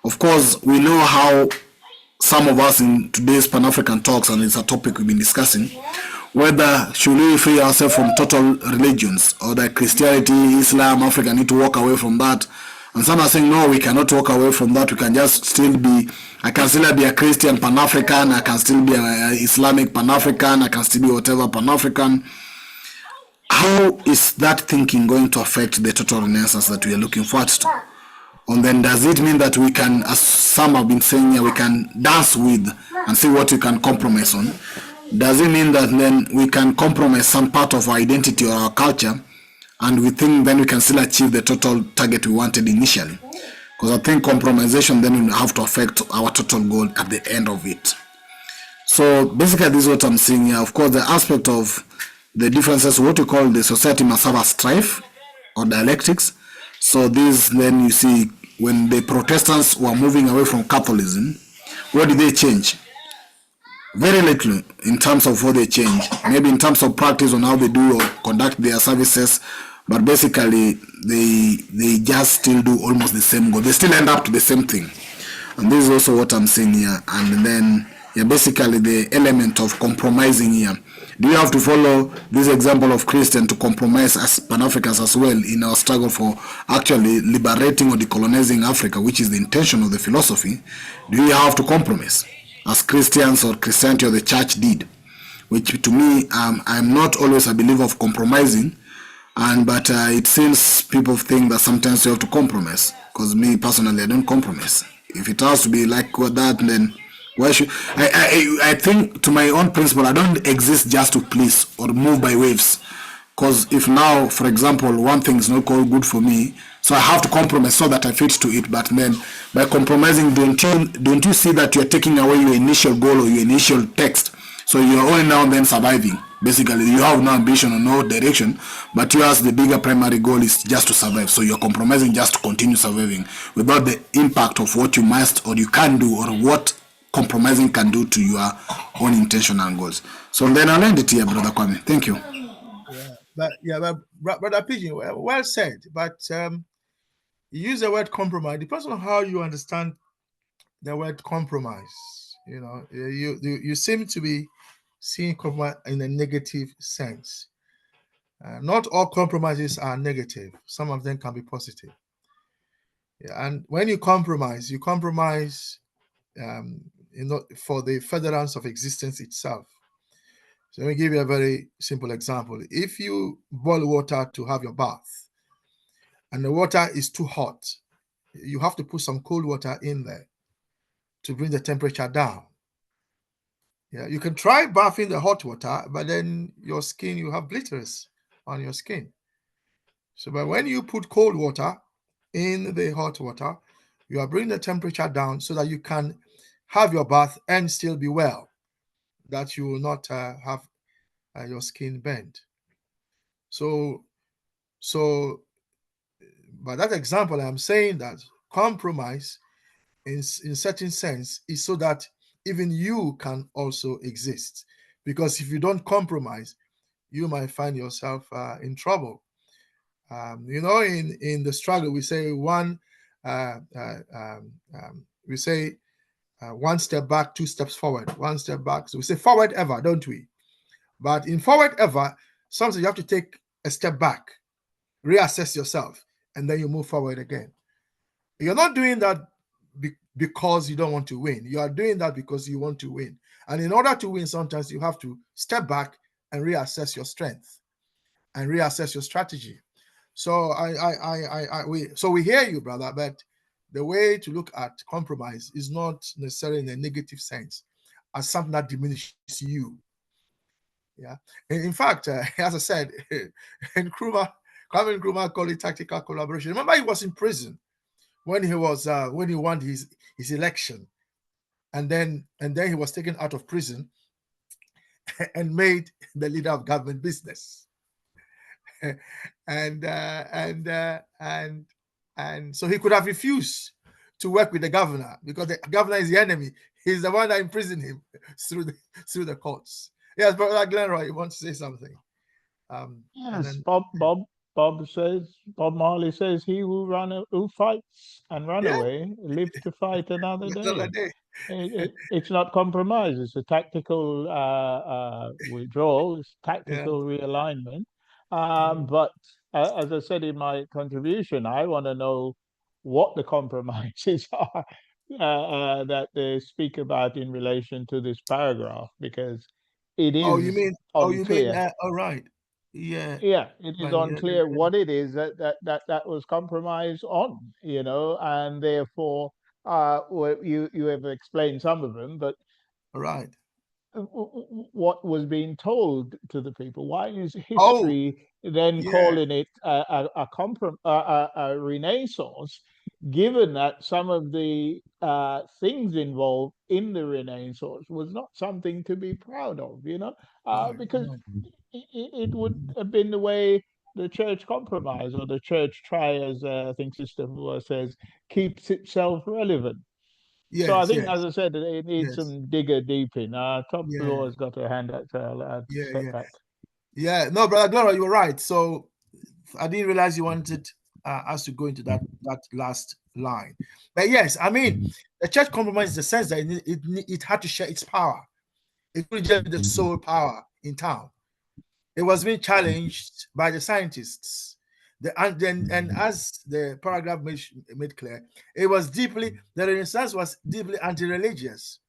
Of course, we know how some of us in today's Pan-African talks, and it's a topic we've been discussing, whether should we free ourselves from total religions, or that Christianity, Islam, Africa need to walk away from that. And some are saying, no, we cannot walk away from that. We can just still be, I can still be a Christian Pan-African, I can still be an Islamic Pan-African, I can still be whatever Pan-African. How is that thinking going to affect the total Renaissance that we are looking forward to? And then does it mean that we can, as some have been saying here, we can dance with and see what we can compromise on? Does it mean that then we can compromise some part of our identity or our culture, and we think then we can still achieve the total target we wanted initially? Because I think compromisation then will have to affect our total goal at the end of it. So basically this is what I'm seeing here. Of course, the aspect of the differences, what we call the society must have a strife or dialectics. So this then you see when the Protestants were moving away from Catholicism, what did they change? Very little in terms of what they change. Maybe in terms of practice on how they do or conduct their services, but basically they just still do almost the same goal. They still end up to the same thing. And this is also what I'm saying here. And then basically the element of compromising here. Do you have to follow this example of Christian to compromise as Pan-Africans as well in our struggle for actually liberating or decolonizing Africa, which is the intention of the philosophy? Do you have to compromise as Christians or Christianity or the church did? Which to me, I'm not always a believer of compromising, but it seems people think that sometimes you have to compromise. Because me personally, I don't compromise. If it has to be like that, then why should I think, to my own principle, I don't exist just to please or move by waves. Because if now, for example, one thing is not good for me, so I have to compromise so that I fit to it. But then by compromising, don't you see that you're taking away your initial goal or your initial text? So you're only now then surviving. Basically, you have no ambition or no direction, but yours, the bigger primary goal is just to survive. So you're compromising just to continue surviving without the impact of what you must or you can do, or what compromising can do to your own intention and goals. So then I'll end it here, Brother Kwame. Thank you. But Brother Pigeon, well said. But you use the word compromise. Depends on how you understand the word compromise. You know, you seem to be seeing compromise in a negative sense. Not all compromises are negative. Some of them can be positive. Yeah, and when you compromise for the furtherance of existence itself. So let me give you a very simple example. If you boil water to have your bath and the water is too hot, you have to put some cold water in there to bring the temperature down. Yeah, you can try bathing the hot water, but then your skin, you have glitters on your skin. So but when you put cold water in the hot water, you are bringing the temperature down so that you can have your bath and still be well, that you will not have your skin bent. So by that example, I'm saying that compromise in certain sense is so that even you can also exist. Because if you don't compromise, you might find yourself in trouble. You know, in the struggle, we say one step back, 2 steps forward, 1 step back. So we say forward ever, don't we? But in forward ever, sometimes you have to take a step back, reassess yourself, and then you move forward again. You're not doing that because you don't want to win. You are doing that because you want to win. And in order to win, sometimes you have to step back and reassess your strength and reassess your strategy. So we hear you, brother, but the way to look at compromise is not necessarily in a negative sense, as something that diminishes you Yeah. In fact, as I said, in Kwame Nkrumah called it tactical collaboration. Remember, he was in prison when he won his election, and then he was taken out of prison and made the leader of government business. and so he could have refused to work with the governor because the governor is the enemy. He's the one that imprisoned him through the courts. Yes, Brother Glenroy, you want to say something? Yes, Bob Marley says, "He who fights and run away lives to fight another day." It's not compromise. It's a tactical withdrawal. It's tactical realignment. But as I said in my contribution, I want to know what the compromises are that they speak about in relation to this paragraph, because it is unclear. All right. Yeah. Yeah, it is unclear what it is that was compromised on, and therefore you have explained some of them, but right, what was being told to the people? Why is history then calling it a renaissance, given that some of the things involved in the renaissance was not something to be proud of, because it would have been the way the church compromised, or the church try, as I think Sister Moore says, keeps itself relevant. Yes, so I think, as I said, it needs some digger deep in. Top Law has got her hand up, so I'll step back. Yeah, no, Brother Gloria, you were right. So I didn't realize you wanted us to go into that last line. But yes, I mean, the church compromised in the sense that it had to share its power. It couldn't just be the sole power in town. It was being challenged by the scientists. And as the paragraph made clear, the Renaissance was deeply anti-religious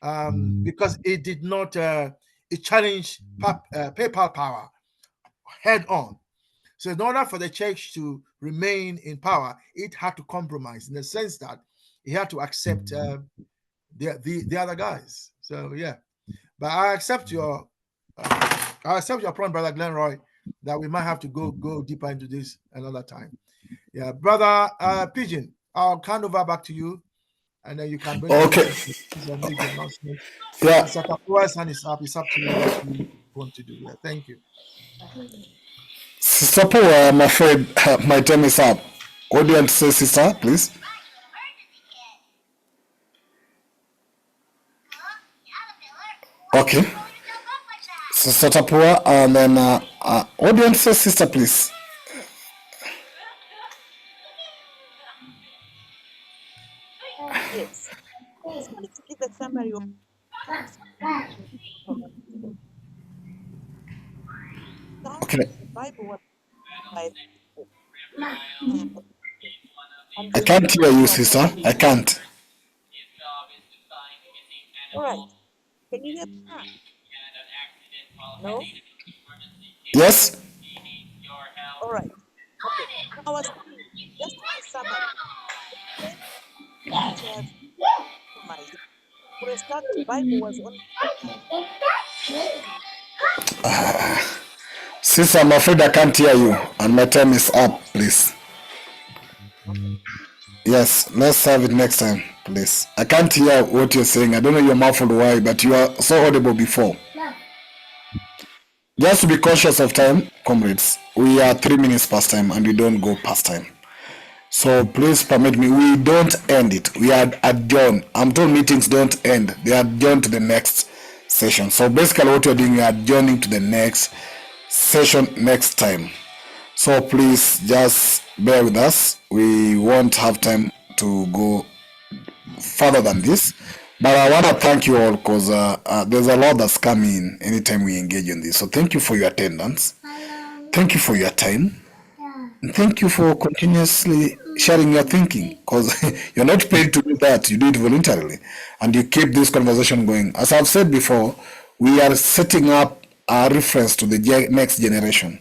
because it did not, it challenged papal power head on. So in order for the church to remain in power, it had to compromise in the sense that it had to accept the other guys. So yeah, but I accept your point, Brother Glenroy, that we might have to go deeper into this another time. Yeah, Brother Pigeon, I'll hand over back to you, and then you can bring okay. Yeah. Sakapua's hand is up. It's up to you what you want to do. Yeah, thank you. Sister Paul, I'm afraid my time is up. What do you want to say, sister, please? Okay. Sister Tapua, and then what do you want to say, sister, please? Yes. I just wanted to give a summary of Okay. the Bible was I can't hear you, sister. I can't. All right. Can you hear me now? No? Yes? All right. Okay. I was just a summary. For a start, the Bible was only Sister, I'm afraid I can't hear you, and my time is up, please. Yes, let's have it next time, please. I can't hear what you're saying. I don't know your muffled why, but you are so audible before. Just to be cautious of time, comrades, we are 3 minutes past time and we don't go past time. So please permit me, we don't end it. We are adjourned. I'm told meetings don't end. They are adjourned to the next session. So basically what you're doing, you are adjourning to the next session next time. So please just bear with us. We won't have time to go further than this. But I want to thank you all because there's a lot that's coming anytime we engage in this. So thank you for your attendance. Thank you for your time. And thank you for continuously sharing your thinking, because you're not paid to do that. You do it voluntarily. And you keep this conversation going. As I've said before, we are setting up a reference to the next generation.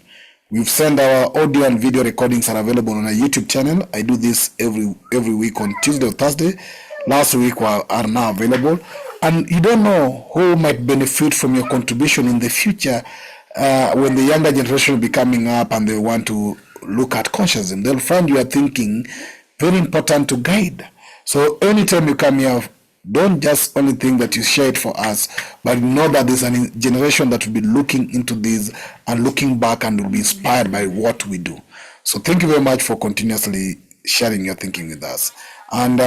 We've sent our audio and video recordings are available on our YouTube channel. I do this every week on Tuesday or Thursday. Last week are now available. and you don't know who might benefit from your contribution in the future. When the younger generation will be coming up and they want to look at consciousness, they'll find your thinking very important to guide. So anytime you come here, don't just only think that you share it for us, but know that there's a generation that will be looking into this and looking back and will be inspired by what we do. So thank you very much for continuously sharing your thinking with us. And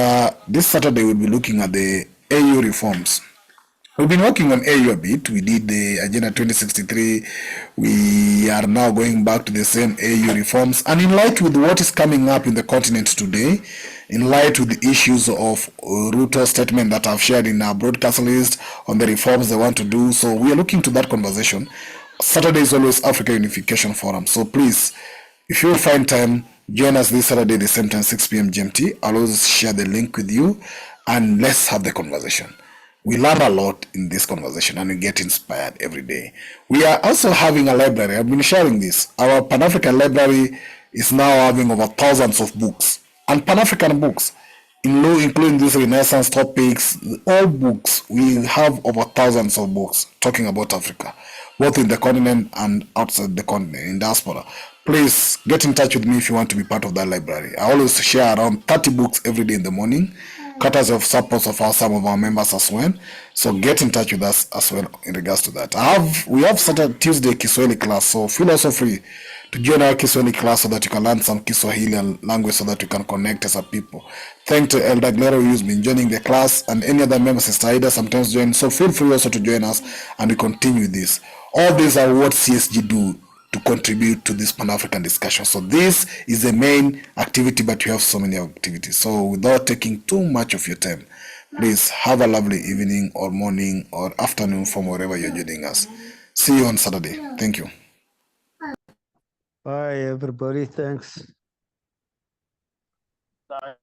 this Saturday we'll be looking at the AU reforms. We've been working on AU a bit. We did the Agenda 2063. We are now going back to the same AU reforms. And in light with what is coming up in the continent today, in light with the issues of Ruto's statement that I've shared in our broadcast list on the reforms they want to do. So we are looking to that conversation. Saturday is always Africa Unification Forum. So please, if you find time, join us this Saturday, the same time, 6 p.m. GMT. I'll always share the link with you and let's have the conversation. We learn a lot in this conversation and we get inspired every day. We are also having a library. I've been sharing this. Our Pan-African library is now having over thousands of books and Pan-African books, including these Renaissance topics, all books. We have over thousands of books talking about Africa, both in the continent and outside the continent, in diaspora. Please get in touch with me if you want to be part of that library. I always share around 30 books every day in the morning, cutters of support of some of our members as well. So get in touch with us as well in regards to that. We have started Tuesday Kiswahili class, so feel also free to join our Kiswahili class so that you can learn some Kiswahili language so that you can connect as a people. Thank to Elder Glero who's been joining the class and any other members, Sister Ida sometimes join. So feel free also to join us and we continue this. All these are what CSG do to contribute to this Pan-African discussion. So this is the main activity, but you have so many activities. So without taking too much of your time, please have a lovely evening or morning or afternoon from wherever you're joining us. See you on Saturday. Thank you. Bye, everybody. Thanks. Bye.